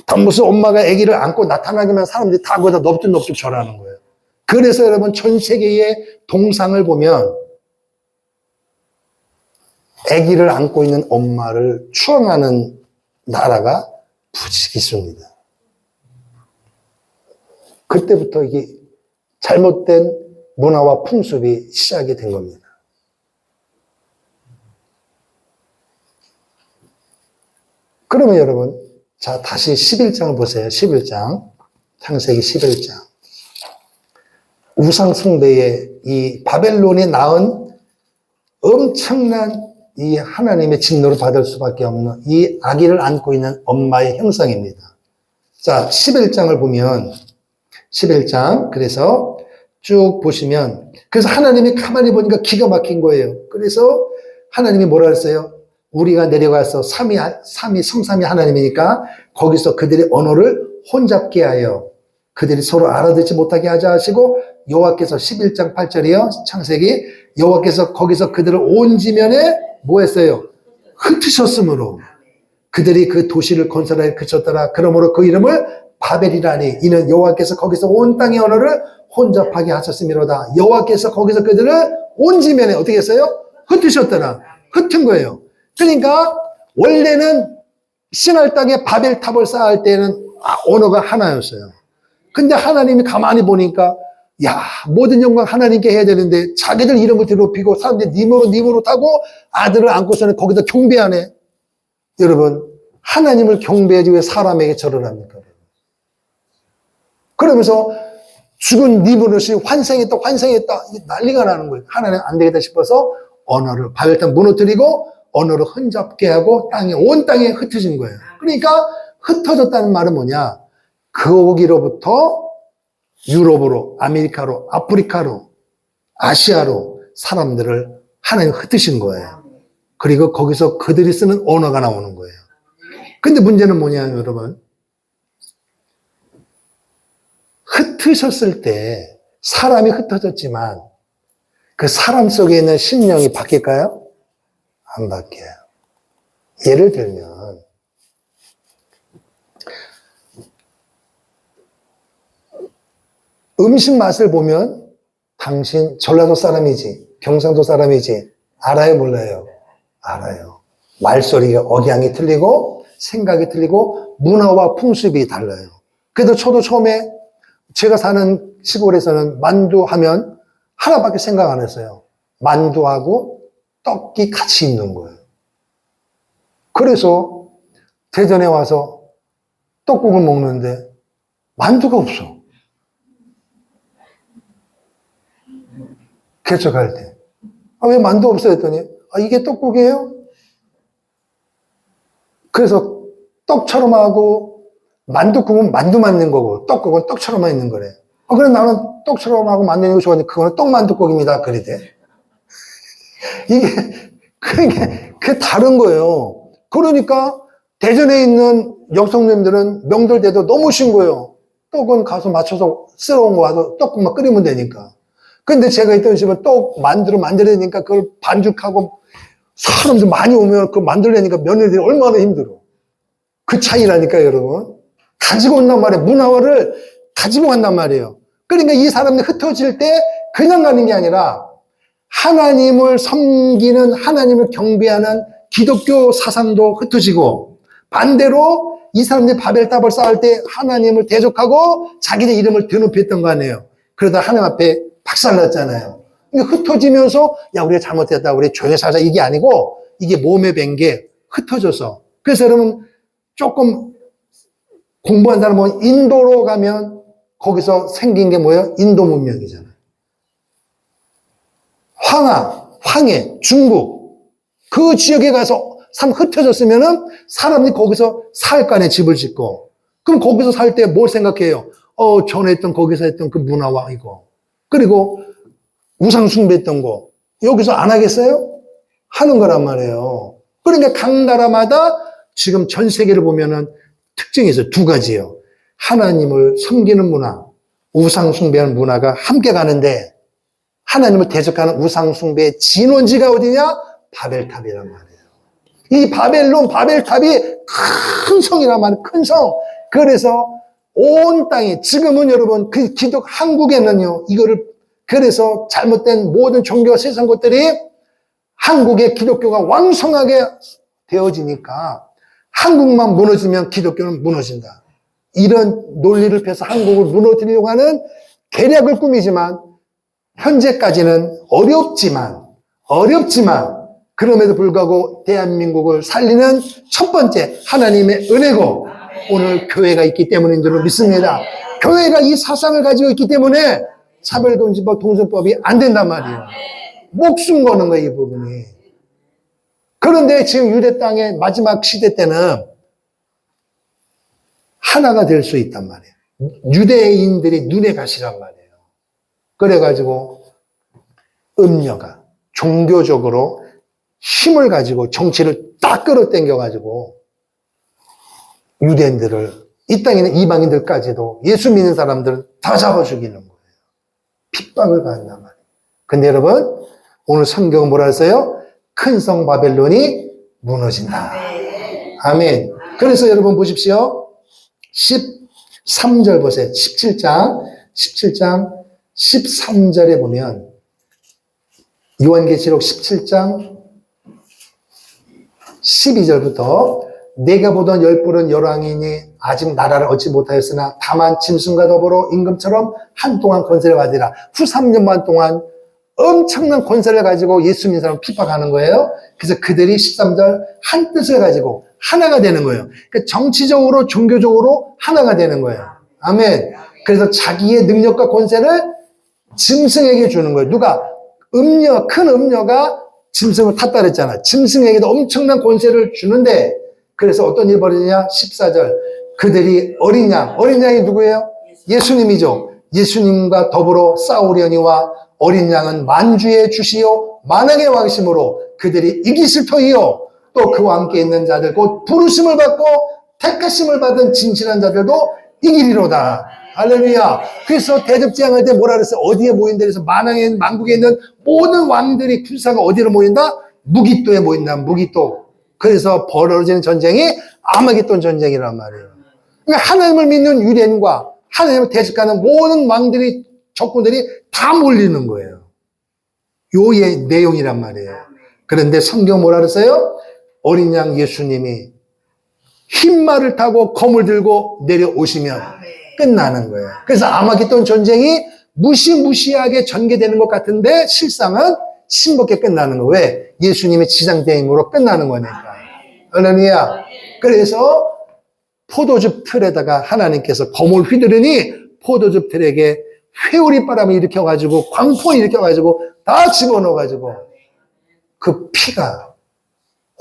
담부스 엄마가 애기를 안고 나타나기만 사람들이 다 거기다 넙죽넙죽 절하는 거예요. 그래서 여러분 전 세계의 동상을 보면 애기를 안고 있는 엄마를 추앙하는 나라가 부지기수입니다. 그때부터 이게 잘못된 문화와 풍습이 시작이 된 겁니다. 그러면 여러분, 자, 다시 11장을 보세요. 11장. 창세기 11장. 우상숭배의 이 바벨론이 낳은 엄청난 이 하나님의 진노를 받을 수밖에 없는 이 아기를 안고 있는 엄마의 형상입니다. 자, 11장을 보면 11장 그래서 쭉 보시면 그래서 하나님이 가만히 보니까 기가 막힌 거예요. 그래서 하나님이 뭐라 했어요? 우리가 내려가서 성삼위 하나님이니까 거기서 그들의 언어를 혼잡게 하여 그들이 서로 알아듣지 못하게 하자 하시고 여호와께서 11장 8절이요. 창세기 여호와께서 거기서 그들을 온 지면에 뭐 했어요? 흩으셨으므로 그들이 그 도시를 건설하여 그쳤더라. 그러므로 그 이름을 바벨이라니 이는 여호와께서 거기서 온 땅의 언어를 혼잡하게 하셨음이로다. 여호와께서 거기서 그들을 온 지면에 어떻게 했어요? 흩으셨더라. 흩은 거예요. 그러니까 원래는 신할 땅에 바벨탑을 쌓을 때는 언어가 하나였어요. 근데 하나님이 가만히 보니까 모든 영광 하나님께 해야 되는데 자기들 이름을 드높이고 사람들이 니무롯 하고 아들을 안고서는 거기다 경배하네. 여러분, 하나님을 경배하지 왜 사람에게 절을 합니까? 그러면서 죽은 니무롯이 환생했다 난리가 나는 거예요. 하나님 안 되겠다 싶어서 언어를 바벨탑 무너뜨리고 언어를 혼잡게 하고 온 땅에 흩어진 거예요. 그러니까 흩어졌다는 말은 뭐냐? 거기로부터 유럽으로, 아메리카로, 아프리카로, 아시아로 사람들을 하나님 흩으신 거예요. 그리고 거기서 그들이 쓰는 언어가 나오는 거예요. 근데 문제는 뭐냐, 여러분? 흩으셨을 때 사람이 흩어졌지만 그 사람 속에 있는 심령이 바뀔까요? 안 바뀌어요. 예를 들면 음식 맛을 보면 당신 전라도 사람이지, 경상도 사람이지, 알아요, 몰라요? 알아요. 말소리가, 억양이 틀리고 생각이 틀리고 문화와 풍습이 달라요. 그래도 저도 처음에 제가 사는 시골에서는 만두 하면 하나밖에 생각 안 했어요. 만두하고 떡이 같이 있는 거예요. 그래서 대전에 와서 떡국을 먹는데 만두가 없어. 개척할 때. 왜 만두 없어? 했더니, 이게 떡국이에요? 그래서 떡처럼 하고, 만두국은 만두만 있는 거고, 떡국은 떡처럼만 있는 거래. 그래, 나는 떡처럼 하고 만드는 거 좋아하는데, 그거는 떡만두국입니다. 그러대. 그게 다른 거예요. 그러니까, 대전에 있는 여성님들은 명절 때도 너무 쉬운 거예요. 떡은 가서 맞춰서 쓸어온 거 와서 떡국만 끓이면 되니까. 근데 제가 있던 집은 떡 만들어내니까 그걸 반죽하고 사람들 많이 오면 그걸 만들어내니까 며느리들이 얼마나 힘들어. 그 차이라니까요, 여러분. 가지고 온단 말이에요. 문화를 가지고 간단 말이에요. 그러니까 이 사람들이 흩어질 때 그냥 가는 게 아니라 하나님을 섬기는, 하나님을 경배하는 기독교 사상도 흩어지고 반대로 이 사람들이 바벨탑을 쌓을 때 하나님을 대적하고 자기네 이름을 드높였던 거 아니에요. 그러다 하나님 앞에 박살났잖아요. 그러니까 흩어지면서 우리가 잘못했다, 우리 조용히 살자 이게 아니고 이게 몸에 밴 게 흩어져서. 그래서 여러분 조금 공부한 사람은 인도로 가면 거기서 생긴 게 뭐예요? 인도 문명이잖아요. 황해, 중국 그 지역에 가서 흩어졌으면은 사람들이 거기서 살 거 아니에요, 집을 짓고. 그럼 거기서 살 때 뭘 생각해요? 전에 했던 거기서 했던 그 문화와 이거. 그리고 우상 숭배했던 거 여기서 안 하겠어요? 하는 거란 말이에요. 그러니까 각 나라마다 지금 전 세계를 보면은 특징이 있어요. 두 가지예요. 하나님을 섬기는 문화, 우상 숭배하는 문화가 함께 가는데 하나님을 대적하는 우상 숭배의 진원지가 어디냐? 바벨탑이란 말이에요. 이 바벨탑이 큰 성이란 말이에요. 큰 성. 그래서 온 땅이 지금은 여러분 한국에는요 이거를 그래서 잘못된 모든 종교와 세상 것들이 한국의 기독교가 왕성하게 되어지니까 한국만 무너지면 기독교는 무너진다. 이런 논리를 펴서 한국을 무너뜨리려고 하는 계략을 꾸미지만 현재까지는 어렵지만 그럼에도 불구하고 대한민국을 살리는 첫 번째 하나님의 은혜고 오늘 교회가 있기 때문인 줄 믿습니다. 교회가 이 사상을 가지고 있기 때문에 차별금지법, 동성법이 안 된단 말이에요. 목숨 거는 거예요, 이 부분이. 그런데 지금 유대 땅의 마지막 시대 때는 하나가 될 수 있단 말이에요. 유대인들이 눈에 가시란 말이에요. 그래가지고 음녀가 종교적으로 힘을 가지고 정치를 딱 끌어당겨가지고 유대인들을 이 땅에 있는 이방인들까지도 예수 믿는 사람들을 다 잡아 죽이는 거예요. 핍박을 받는단 말이에요. 근데 여러분 오늘 성경은 뭐라 했어요? 큰 성 바벨론이 무너진다. 아멘. 그래서 여러분 보십시오. 13절 보세요. 17장 13절에 보면 요한계시록 17장 12절부터 내가 보던 열불은 열왕이니 아직 나라를 얻지 못하였으나 다만 짐승과 더불어 임금처럼 한동안 권세를 받으리라. 후 3년만 동안 엄청난 권세를 가지고 예수 믿는 사람을 핍박하는 거예요. 그래서 그들이 13절 한 뜻을 가지고 하나가 되는 거예요. 그러니까 정치적으로 종교적으로 하나가 되는 거예요. 아멘. 그래서 자기의 능력과 권세를 짐승에게 주는 거예요. 누가? 큰 음녀가 짐승을 탔다 그랬잖아. 짐승에게도 엄청난 권세를 주는데 그래서 어떤 일이 벌어지냐? 14절 그들이 어린 양이 누구예요? 예수님이죠. 예수님과 더불어 싸우려니와 어린 양은 만주의 주시요 만왕의 왕이심으로 그들이 이기실 터이요 또 그와 함께 있는 자들 곧 부르심을 받고 택하심을 받은 진실한 자들도 이기리로다. 할렐루야. 그래서 대접제항할 때 뭐라 그랬어요? 어디에 모인다 그래서 만국에 있는 모든 왕들이 군사가 어디로 모인다? 무기또에 모인다. 무기또. 그래서 벌어지는 전쟁이 아마겟돈 전쟁이란 말이에요. 그러니까 하나님을 믿는 유대인과 하나님을 대적하는 모든 왕들이 적군들이 다 몰리는 거예요. 요의 내용이란 말이에요. 그런데 성경 뭐라 그랬어요? 어린 양 예수님이 흰 말을 타고 검을 들고 내려오시면 끝나는 거예요. 그래서 아마겟돈 전쟁이 무시무시하게 전개되는 것 같은데 실상은 싱겁게 끝나는 거예요. 왜? 예수님의 지장대임으로 끝나는 거니까. 할렐루야. 그래서 포도즙 틀에다가 하나님께서 검을 휘두르니 포도즙 틀에게 회오리 바람을 일으켜가지고 광풍을 일으켜가지고 다 집어넣어가지고 그 피가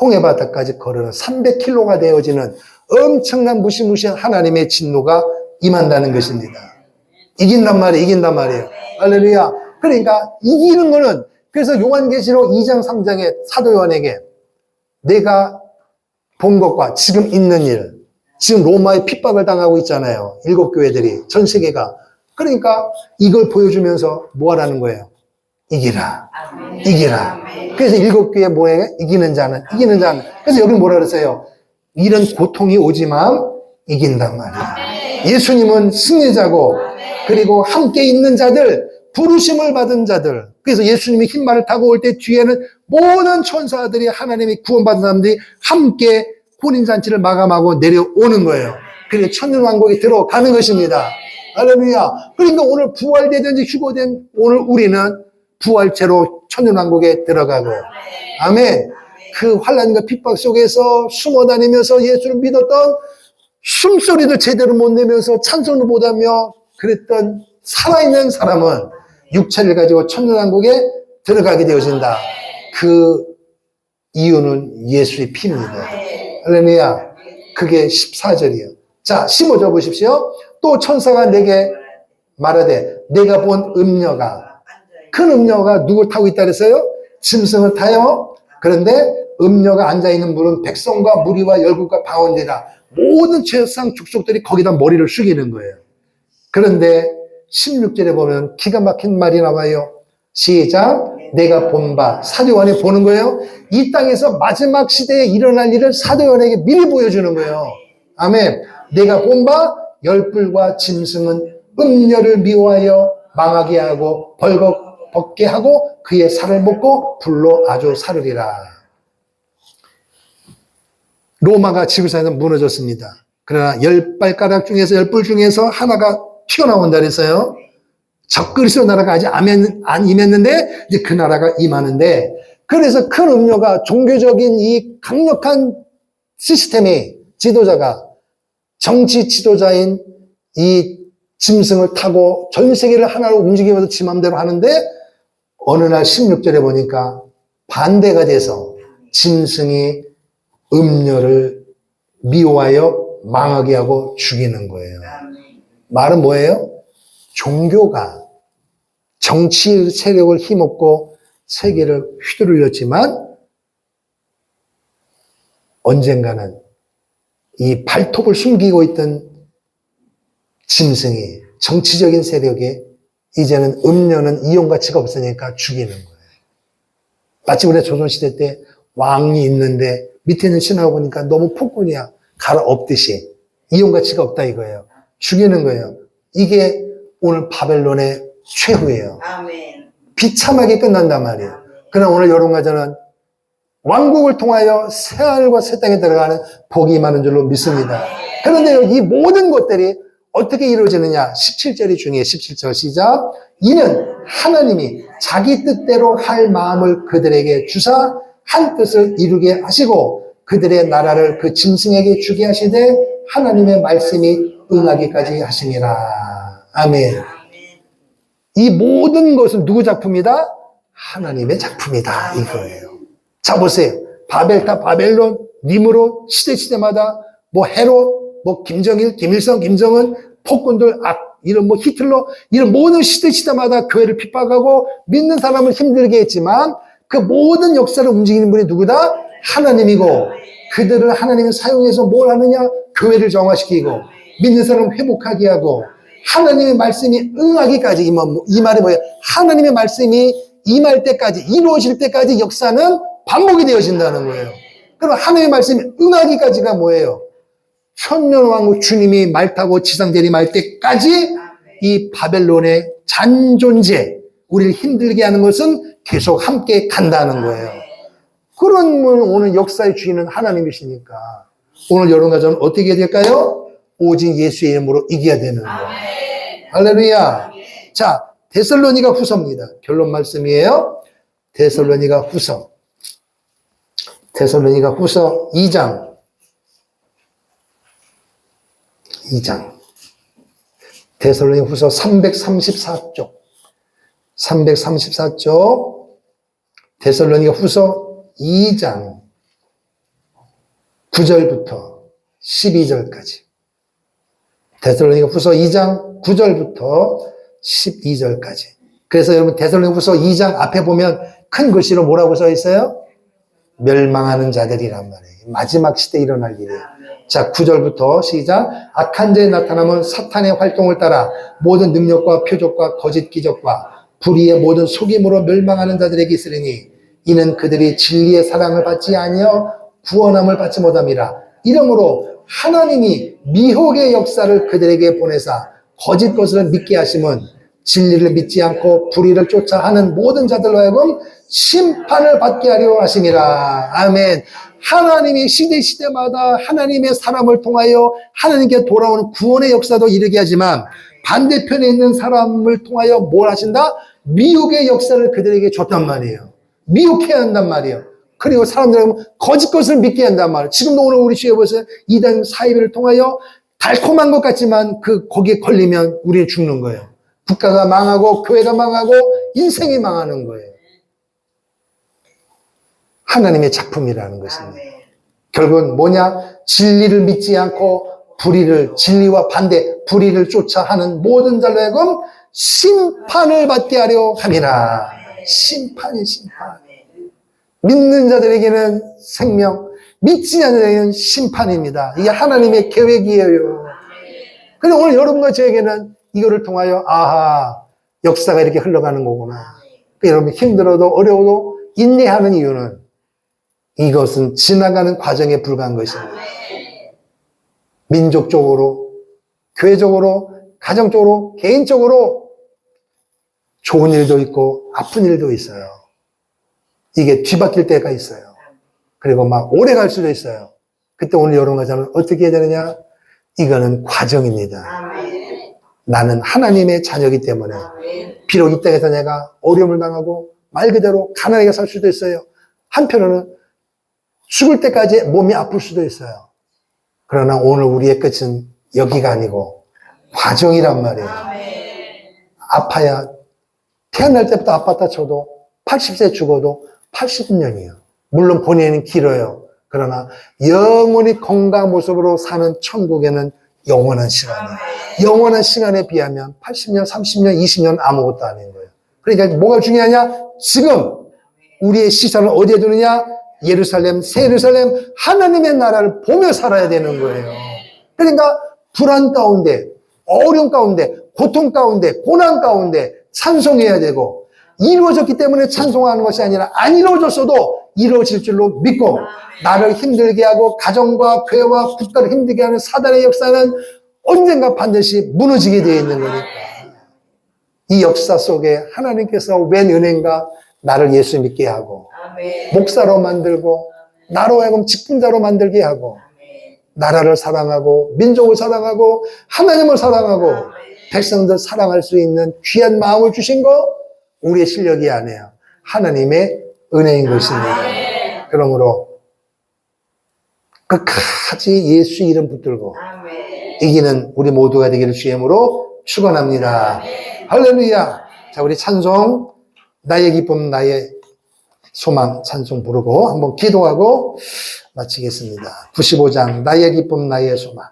홍해바다까지 걸으는 300km가 되어지는 엄청난 무시무시한 하나님의 진노가 임한다는 것입니다. 이긴단 말이에요. 할렐루야. 그러니까 이기는 거는 그래서 요한계시록 2장 3장에 사도 요한에게 내가 본 것과 지금 있는 일, 지금 로마의 핍박을 당하고 있잖아요. 7교회들이, 전 세계가. 그러니까 이걸 보여주면서 뭐 하라는 거예요? 이기라. 이기라. 그래서 7교회 뭐예요? 이기는 자는. 그래서 여기 뭐라 그랬어요? 이런 고통이 오지만 이긴단 말이에요. 예수님은 승리자고, 그리고 함께 있는 자들, 부르심을 받은 자들. 그래서 예수님이 흰 말을 타고 올 때 뒤에는 모든 천사들이 하나님이 구원받은 사람들이 함께 혼인잔치를 마감하고 내려오는 거예요. 그리고 천년왕국에 들어가는 것입니다. 할렐루야. 그러니까 오늘 부활되든지 휴거된 오늘 우리는 부활체로 천년왕국에 들어가고, 아멘. 그 환난과 핍박 속에서 숨어 다니면서 예수를 믿었던 숨소리도 제대로 못 내면서 찬송을 못하며 그랬던 살아있는 사람은 육체를 가지고 천년왕국에 들어가게 되어진다. 그 이유는 예수의 피입니다. 할렐루야. 그게 14절이에요. 자, 15절 보십시오. 또 천사가 내게 말하되 내가 본 음녀가, 큰 음녀가 누굴 타고 있다 그랬어요? 짐승을 타요. 그런데 음녀가 앉아있는 물은 백성과 무리와 열국과 방언이라 모든 최상 족속들이 거기다 머리를 숙이는 거예요. 그런데 16절에 보면 기가 막힌 말이 나와요. 시작. 내가 본 바, 사도 요한이 보는 거예요. 이 땅에서 마지막 시대에 일어날 일을 사도 요한에게 미리 보여주는 거예요. 아멘. 내가 본 바, 열불과 짐승은 음녀를 미워하여 망하게 하고 벌거벗게 하고 그의 살을 먹고 불로 아주 사르리라. 로마가 지구상에서 무너졌습니다. 그러나 10발가락 중에서 10불 중에서 하나가 튀어나온다 그랬어요. 적그리스도 나라가 아직 안 임했는데 이제 그 나라가 임하는데, 그래서 큰 음료가 종교적인 이 강력한 시스템의 지도자가 정치 지도자인 이 짐승을 타고 전 세계를 하나로 움직이면서 지 맘대로 하는데 어느 날 16절에 보니까 반대가 돼서 짐승이 음료를 미워하여 망하게 하고 죽이는 거예요. 말은 뭐예요? 종교가 정치 세력을 힘없고 세계를 휘두르렸지만 언젠가는 이 발톱을 숨기고 있던 짐승이 정치적인 세력에 이제는 음료는 이용 가치가 없으니까 죽이는 거예요. 마치 우리 조선시대 때 왕이 있는데 밑에 있는 신하고 보니까 너무 폭군이야. 갈아엎듯이 이용 가치가 없다 이거예요. 죽이는 거예요. 이게 오늘 바벨론의 최후예요. 아멘. 비참하게 끝난단 말이에요. 그러나 오늘 여론가저는 왕국을 통하여 새하늘과 새 땅에 들어가는 복이 많은 줄로 믿습니다. 그런데 이 모든 것들이 어떻게 이루어지느냐? 17절이 중요해요. 17절 시작. 이는 하나님이 자기 뜻대로 할 마음을 그들에게 주사 한 뜻을 이루게 하시고 그들의 나라를 그 짐승에게 주게 하시되 하나님의 말씀이 응하기까지 하시니라. 아멘. 이 모든 것은 누구 작품이다? 하나님의 작품이다 이거예요. 자 보세요. 바벨탑, 바벨론, 니므롯, 시대마다 뭐 헤롯, 뭐 김정일, 김일성, 김정은, 폭군들, 이런 뭐 히틀러, 이런 모든 시대마다 교회를 핍박하고 믿는 사람을 힘들게 했지만 그 모든 역사를 움직이는 분이 누구다? 하나님이고, 그들을 하나님이 사용해서 뭘 하느냐? 교회를 정화시키고 믿는 사람을 회복하게 하고 하나님의 말씀이 응하기까지, 이 말이 뭐예요? 하나님의 말씀이 임할 때까지, 이루어질 때까지 역사는 반복이 되어진다는 거예요. 그럼 하나님의 말씀이 응하기까지가 뭐예요? 천년왕국 주님이 말 타고 지상 재림할 때까지 이 바벨론의 잔존재, 우리를 힘들게 하는 것은 계속 함께 간다는 거예요. 그런 오늘 역사의 주인은 하나님이시니까 오늘 여러분과 저는 어떻게 해야 될까요? 오직 예수의 이름으로 이겨야 되는 거예요. 할렐루야. 자, 데살로니가 후서입니다. 결론 말씀이에요. 데살로니가 후서 2장. 데살로니가 후서 334쪽. 데살로니가 후서 2장 9절부터 12절까지. 데살로니가 후서 2장 9절부터 12절까지. 그래서 여러분 데살로니가 후서 2장 앞에 보면 큰 글씨로 뭐라고 써 있어요? 멸망하는 자들이란 말이에요. 마지막 시대에 일어날 일이에요. 자, 9절부터 시작. 악한 자의 나타남은 사탄의 활동을 따라 모든 능력과 표적과 거짓 기적과 불의의 모든 속임으로 멸망하는 자들에게 있으리니 이는 그들이 진리의 사랑을 받지 아니하여 구원함을 받지 못함이라. 이러므로 하나님이 미혹의 역사를 그들에게 보내사 거짓 것을 믿게 하심은 진리를 믿지 않고 불의를 쫓아 하는 모든 자들로 하여금 심판을 받게 하려 하심이라. 아멘. 하나님이 시대마다 하나님의 사람을 통하여 하나님께 돌아오는 구원의 역사도 이르게 하지만 반대편에 있는 사람을 통하여 뭘 하신다? 미혹의 역사를 그들에게 줬단 말이에요. 미혹해야 한단 말이에요. 그리고 사람들은 거짓 것을 믿게 한단 말이에요. 지금도 오늘 우리 주에 보세요. 이단 사이비를 통하여 달콤한 것 같지만 거기에 걸리면 우리는 죽는 거예요. 국가가 망하고 교회가 망하고 인생이 망하는 거예요. 하나님의 작품이라는 것입니다. 결국은 뭐냐? 진리를 믿지 않고 진리와 반대, 불의를 쫓아 하는 모든 자로 하여금 심판을 받게 하려 함이라. 심판. 믿는 자들에게는 생명, 믿지 않는 자에게는 심판입니다. 이게 하나님의 계획이에요. 그래서 오늘 여러분과 저에게는 이거를 통하여 역사가 이렇게 흘러가는 거구나. 여러분 힘들어도 어려워도 인내하는 이유는 이것은 지나가는 과정에 불과한 것입니다. 민족적으로, 교회적으로, 가정적으로, 개인적으로 좋은 일도 있고 아픈 일도 있어요. 이게 뒤바뀔 때가 있어요. 그리고 막 오래 갈 수도 있어요. 그때 오늘 여러분과 저는 어떻게 해야 되느냐? 이거는 과정입니다. 나는 하나님의 자녀이기 때문에 비록 이 땅에서 내가 어려움을 당하고 말 그대로 가난하게 살 수도 있어요. 한편으로는 죽을 때까지 몸이 아플 수도 있어요. 그러나 오늘 우리의 끝은 여기가 아니고 과정이란 말이에요. 아파야 태어날 때부터 아팠다 쳐도 80세 죽어도 80년이에요. 물론 본인은 길어요. 그러나 영원히 건강한 모습으로 사는 천국에는 영원한 시간이에요. 영원한 시간에 비하면 80년, 30년, 20년 아무것도 아닌 거예요. 그러니까 뭐가 중요하냐? 지금 우리의 시선을 어디에 두느냐? 예루살렘, 새 예루살렘, 하나님의 나라를 보며 살아야 되는 거예요. 그러니까 불안 가운데, 어려움 가운데, 고통 가운데, 고난 가운데 찬송해야 되고, 이루어졌기 때문에 찬송하는 것이 아니라 안 이루어졌어도 이루어질 줄로 믿고 나를 힘들게 하고 가정과 교회와 국가를 힘들게 하는 사단의 역사는 언젠가 반드시 무너지게 되어 있는 거니까. 이 역사 속에 하나님께서 웬 은혜인가 나를 예수 믿게 하고 목사로 만들고 나로 하여금 직분자로 만들게 하고 나라를 사랑하고 민족을 사랑하고 하나님을 사랑하고 백성들 사랑할 수 있는 귀한 마음을 주신 거 우리의 실력이 아니에요. 하나님의 은혜인 것입니다. 그러므로 끝까지 예수 이름 붙들고 이기는 우리 모두가 되기를 주의 이름으로 축원합니다. 할렐루야. 자, 우리 찬송 나의 기쁨 나의 소망 찬송 부르고 한번 기도하고 마치겠습니다. 95장 나의 기쁨 나의 소망.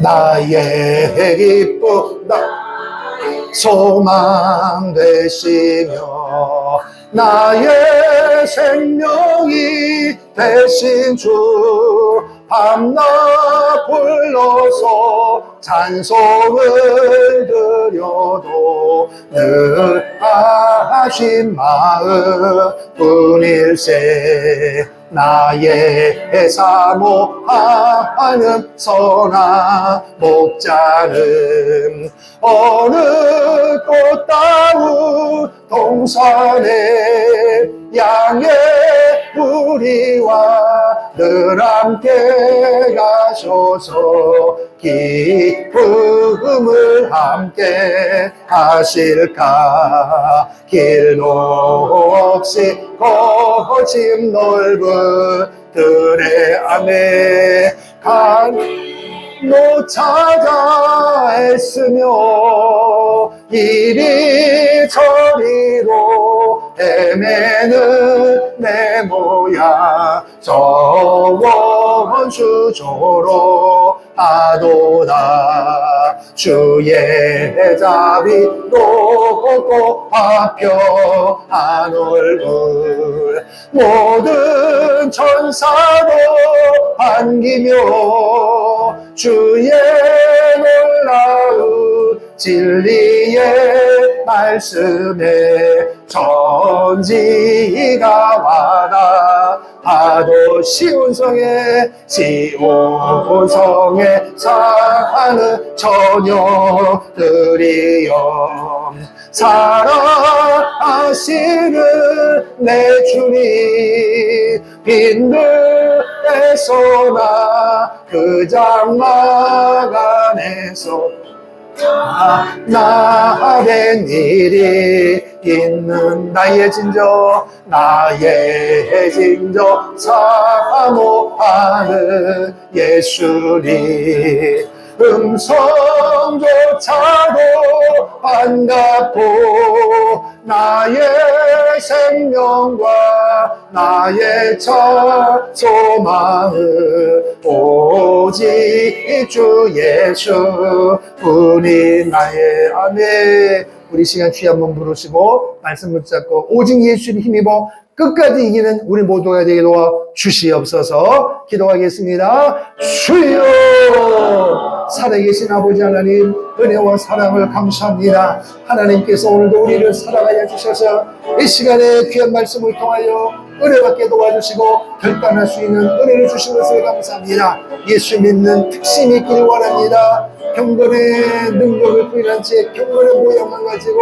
나의 기쁨 소망 되시며 나의 생명이 되신 주 밤낮 불러서 찬송을 드려도 늘 하신 마음 뿐일세 나의 사모하는 선한 목자는 어느 꽃다운 동산에 양의 무리와 늘 함께 가셔서 기쁨을 함께 하실까 길도 없이 거짐 넓은 들의 안에 간로 찾아 애쓰며 이리저리로 헤매는 내 모양 저원수조로 하도다 주의 자비 높고 화평한 얼굴 모든 천사도 반기며 주의 놀라운 진리의 말씀에 전지가 와라 하도 시온성에 사는 처녀들이여 사랑하시는 내 주님 빈들에서나 그 장막 안에서 나된 일이 있는 나의 진저 사모하는 예수님 음성조차도 반갑고 나의 생명과 나의 첫 소망은 오직 주 예수 뿐인 나의 아멘. 우리 시간 귀 한번 부르시고 말씀 붙잡고 오직 예수를 힘입어 끝까지 이기는 우리 모두가 되게 도와 주시옵소서. 기도하겠습니다. 주여 살아계신 아버지 하나님 은혜와 사랑을 감사합니다. 하나님께서 오늘도 우리를 사랑하여 주셔서 이 시간에 귀한 말씀을 통하여 은혜받게 도와주시고 결단할 수 있는 은혜를 주신 것을 감사합니다. 예수 믿는 특심이 있기를 원합니다. 경건의 능력을 부인한 채 경건의 모양만 가지고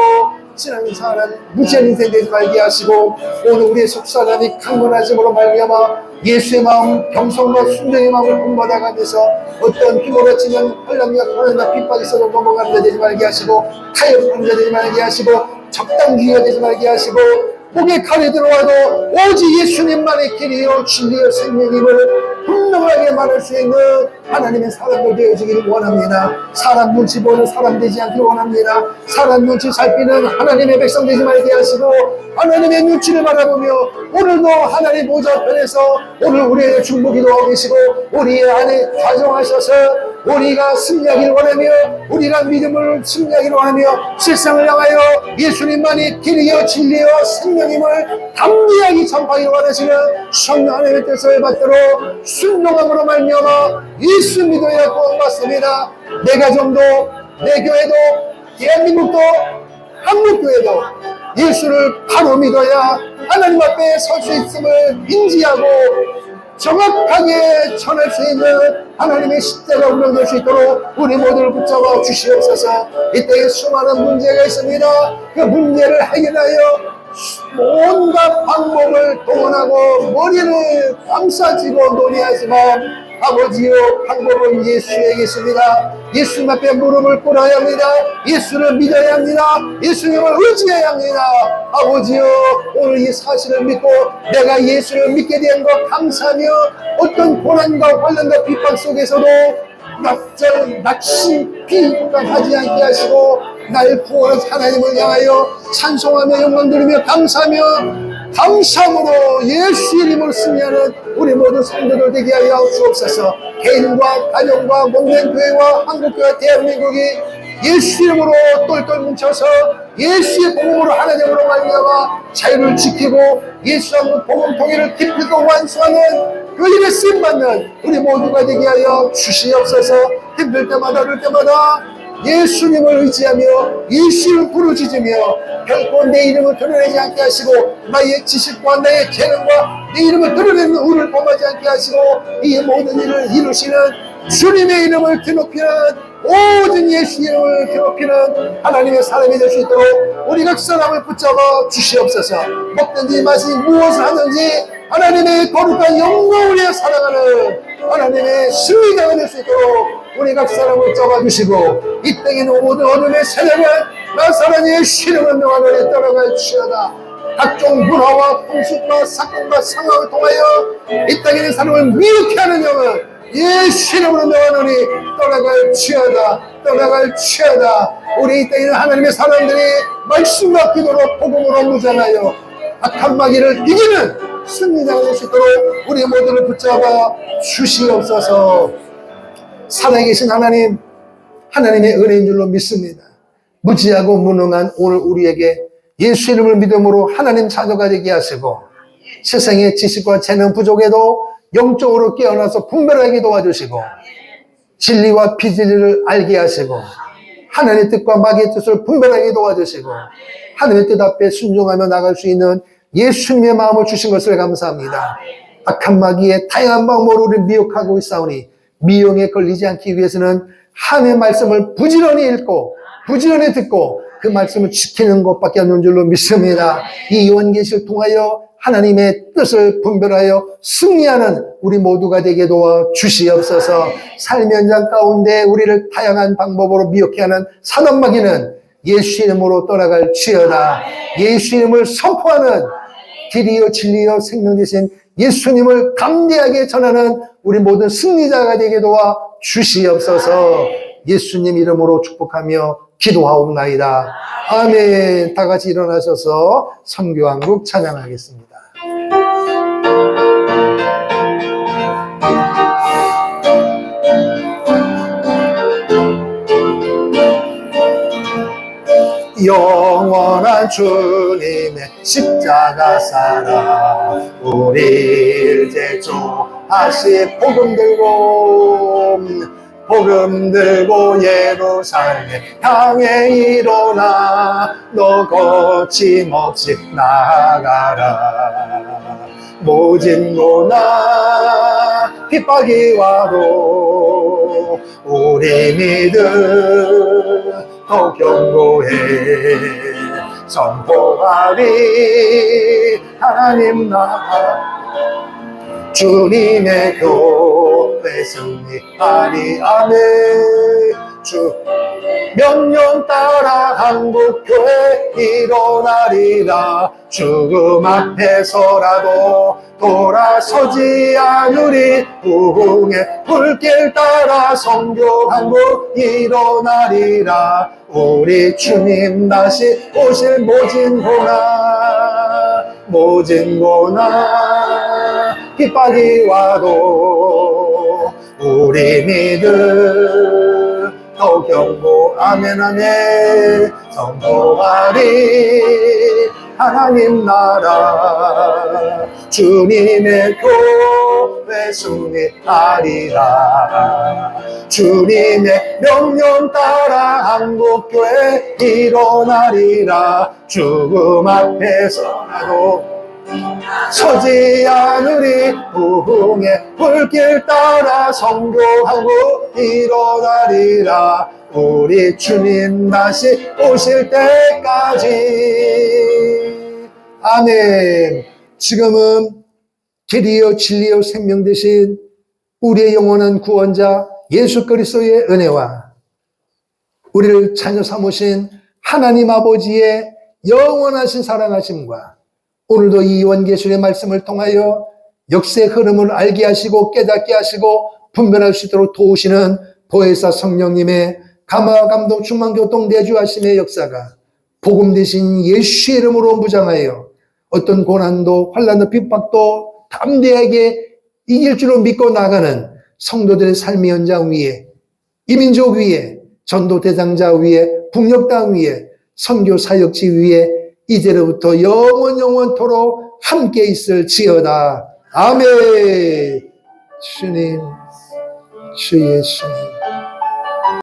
신앙생활은 무지한 인생 되지 말게 하시고 오늘 우리의 속사람이 강건하심으로 말미암아 예수의 마음, 겸손과 순종의 마음을 본받아가면서 어떤 휘몰아치는 혼란과 고난과 핍박이 있어도 넘어가는 자 되지 말게 하시고 타협하는 자 되지 말게 하시고 적당주의가 되지 말게 하시고 목에 칼이 들어와도 오직 예수님만의 길이요 진리요 생명임을 분명하게 말할 수 있는 하나님의 사람들 되어지기를 원합니다. 사람 눈치 보는 사람 되지 않기를 원합니다. 사람 눈치 살피는 하나님의 백성 되지 말게 하시고 하나님의 눈치를 바라보며 오늘도 하나님 보좌 편에서 오늘 우리의 중보기도 하고 계시고 우리의 안에 가정하셔서 우리가 승리하기를 원하며 우리가 믿음을 승리하기를 원하며 세상을 향하여 예수님만이 길이요 진리요 생명임을 담대하게 전파하기를 원하시는 성령 하나님의 뜻을 받들어 순종함으로 말미암아 예수 믿어야 구원받습니다. 내 가정도 내 교회도 대한민국도 한국교회도 예수를 바로 믿어야 하나님 앞에 설 수 있음을 인지하고 정확하게 전할 수 있는 하나님의 십자가 운명될 수 있도록 우리 모두를 붙잡아 주시옵소서. 이때에 수많은 문제가 있습니다. 그 문제를 해결하여 온갖 방법을 동원하고 머리를 감싸지고 논의하지만 아버지요 방법은 예수에 있습니다. 예수님 앞에 무릎을 꿇어야 합니다. 예수를 믿어야 합니다. 예수님을 의지해야 합니다. 아버지요 오늘 이 사실을 믿고 내가 예수를 믿게 된 것 감사하며 어떤 고난과 환난과 핍박 속에서도 낙심 비관하지 않게 하시고 날 구원한 하나님을 향하여 찬송하며 영광 드리며 감사하며 감사함으로 예수 이름으로 승리하는 우리 모든 성도들 되게 하여 주옵소서. 개인과 가정과 몸된 교회와 한국교회 대한민국이 예수 이름으로 똘똘 뭉쳐서 예수의 복음으로 하나님으로 말미암아 자유를 지키고 예수 한 복음 통일을 깊이고 완수하는 그 일에 쓰임받는 우리 모두가 되게 하여 주시옵소서. 힘들 때마다 어릴 때마다 예수님을 의지하며 예수를 부르짖으며 결코 내 이름을 드러내지 않게 하시고 나의 지식과 나의 재능과 내 이름을 드러내는 우를 범하지 않게 하시고 이 모든 일을 이루시는 주님의 이름을 드높이는 모든 예수 이름을 드높이는 하나님의 사람이 될 수 있도록 우리 각 사람을 붙잡아 주시옵소서. 먹든지 마시든지 무엇을 하든지 하나님의 거룩한 영광을 위해 살아가는 하나님의 승리자가 될 수 있도록 우리 각 사람을 잡아주시고 이 땅에 있는 모든 어둠의 세력을 나사렛의 이름을 명하노니 떠나갈지어다. 각종 문화와 풍습과 사건과 상황을 통하여 이 땅에 있는 사람을 미혹해 하는 영은 예수 이름으로 명하노니 떠나갈지어다. 떠나갈지어다. 우리 이 땅에 있는 하나님의 사람들이 말씀과 기도로 복음으로 무장하여 악한 마귀를 이기는 승리자가 될 수 있도록 우리 모두를 붙잡아 주시옵소서. 살아계신 하나님, 하나님의 은혜인 줄로 믿습니다. 무지하고 무능한 오늘 우리에게 예수 이름을 믿음으로 하나님 자녀가 되게 하시고 세상의 지식과 재능 부족에도 영적으로 깨어나서 분별하게 도와주시고 진리와 비진리를 알게 하시고 하나님의 뜻과 마귀의 뜻을 분별하게 도와주시고 하나님의 뜻 앞에 순종하며 나갈 수 있는 예수님의 마음을 주신 것을 감사합니다. 악한 마귀의 다양한 방법으로 우리를 미혹하고 있사오니 미용에 걸리지 않기 위해서는 하나님의 말씀을 부지런히 읽고 부지런히 듣고 그 말씀을 지키는 것밖에 없는 줄로 믿습니다. 이 요한계시를 통하여 하나님의 뜻을 분별하여 승리하는 우리 모두가 되게 도와 주시옵소서. 삶의 현장 가운데 우리를 다양한 방법으로 미혹해 하는 사단마귀는 예수 이름으로 떠나갈지어다. 예수 이름을 선포하는 길이요 진리요 생명 되신 예수님을 담대하게 전하는 우리 모든 승리자가 되게 도와 주시옵소서. 예수님 이름으로 축복하며 기도하옵나이다. 아멘. 다 같이 일어나셔서 선교한국 찬양하겠습니다. 영원한 주님의 십자가 사랑 우리를 제조하시 복음 들고 예루살렘 향해 일어나 너 거침없이 나아가라. 모진 고난 핍박이 와도 우리 믿음 더 견고해 선포하리 하나님 나라 주님의 교회 승리하리. 아멘. 주 명령 따라 한국교회 일어나리라. 죽음 앞에서라도 돌아서지 않으리. 부흥의 불길 따라 선교 한국 일어나리라. 우리 주님 다시 오실 모진 고난 핍박이 와도 우리 믿음 더 견고. 아멘 아멘. 선포하리 하나님 나라 주님의 교회 승리하리라. 주님의 명령 따라 한국교회 일어나리라. 죽음 앞에서라도 서지 않으리. 부흥의 불길 따라 선교하고 일어나리라. 우리 주님 다시 오실 때까지. 아멘. 지금은 길이요 진리요 생명 되신 우리의 영원한 구원자 예수 그리스도의 은혜와 우리를 자녀 삼으신 하나님 아버지의 영원하신 사랑하심과 오늘도 이 요한계시의 말씀을 통하여 역사의 흐름을 알게 하시고 깨닫게 하시고 분별할 수 있도록 도우시는 보혜사 성령님의 감화 감동 충만 교통 내주하심의 역사가 복음 대신 예수의 이름으로 무장하여 어떤 고난도 환난도 핍박도 담대하게 이길 줄로 믿고 나가는 성도들의 삶의 현장 위에, 이민족 위에, 전도 대상자 위에, 북녘 땅 위에, 선교 사역지 위에 이제로부터 영원토록 함께 있을지어다. 아멘. 주님, 주 예수님.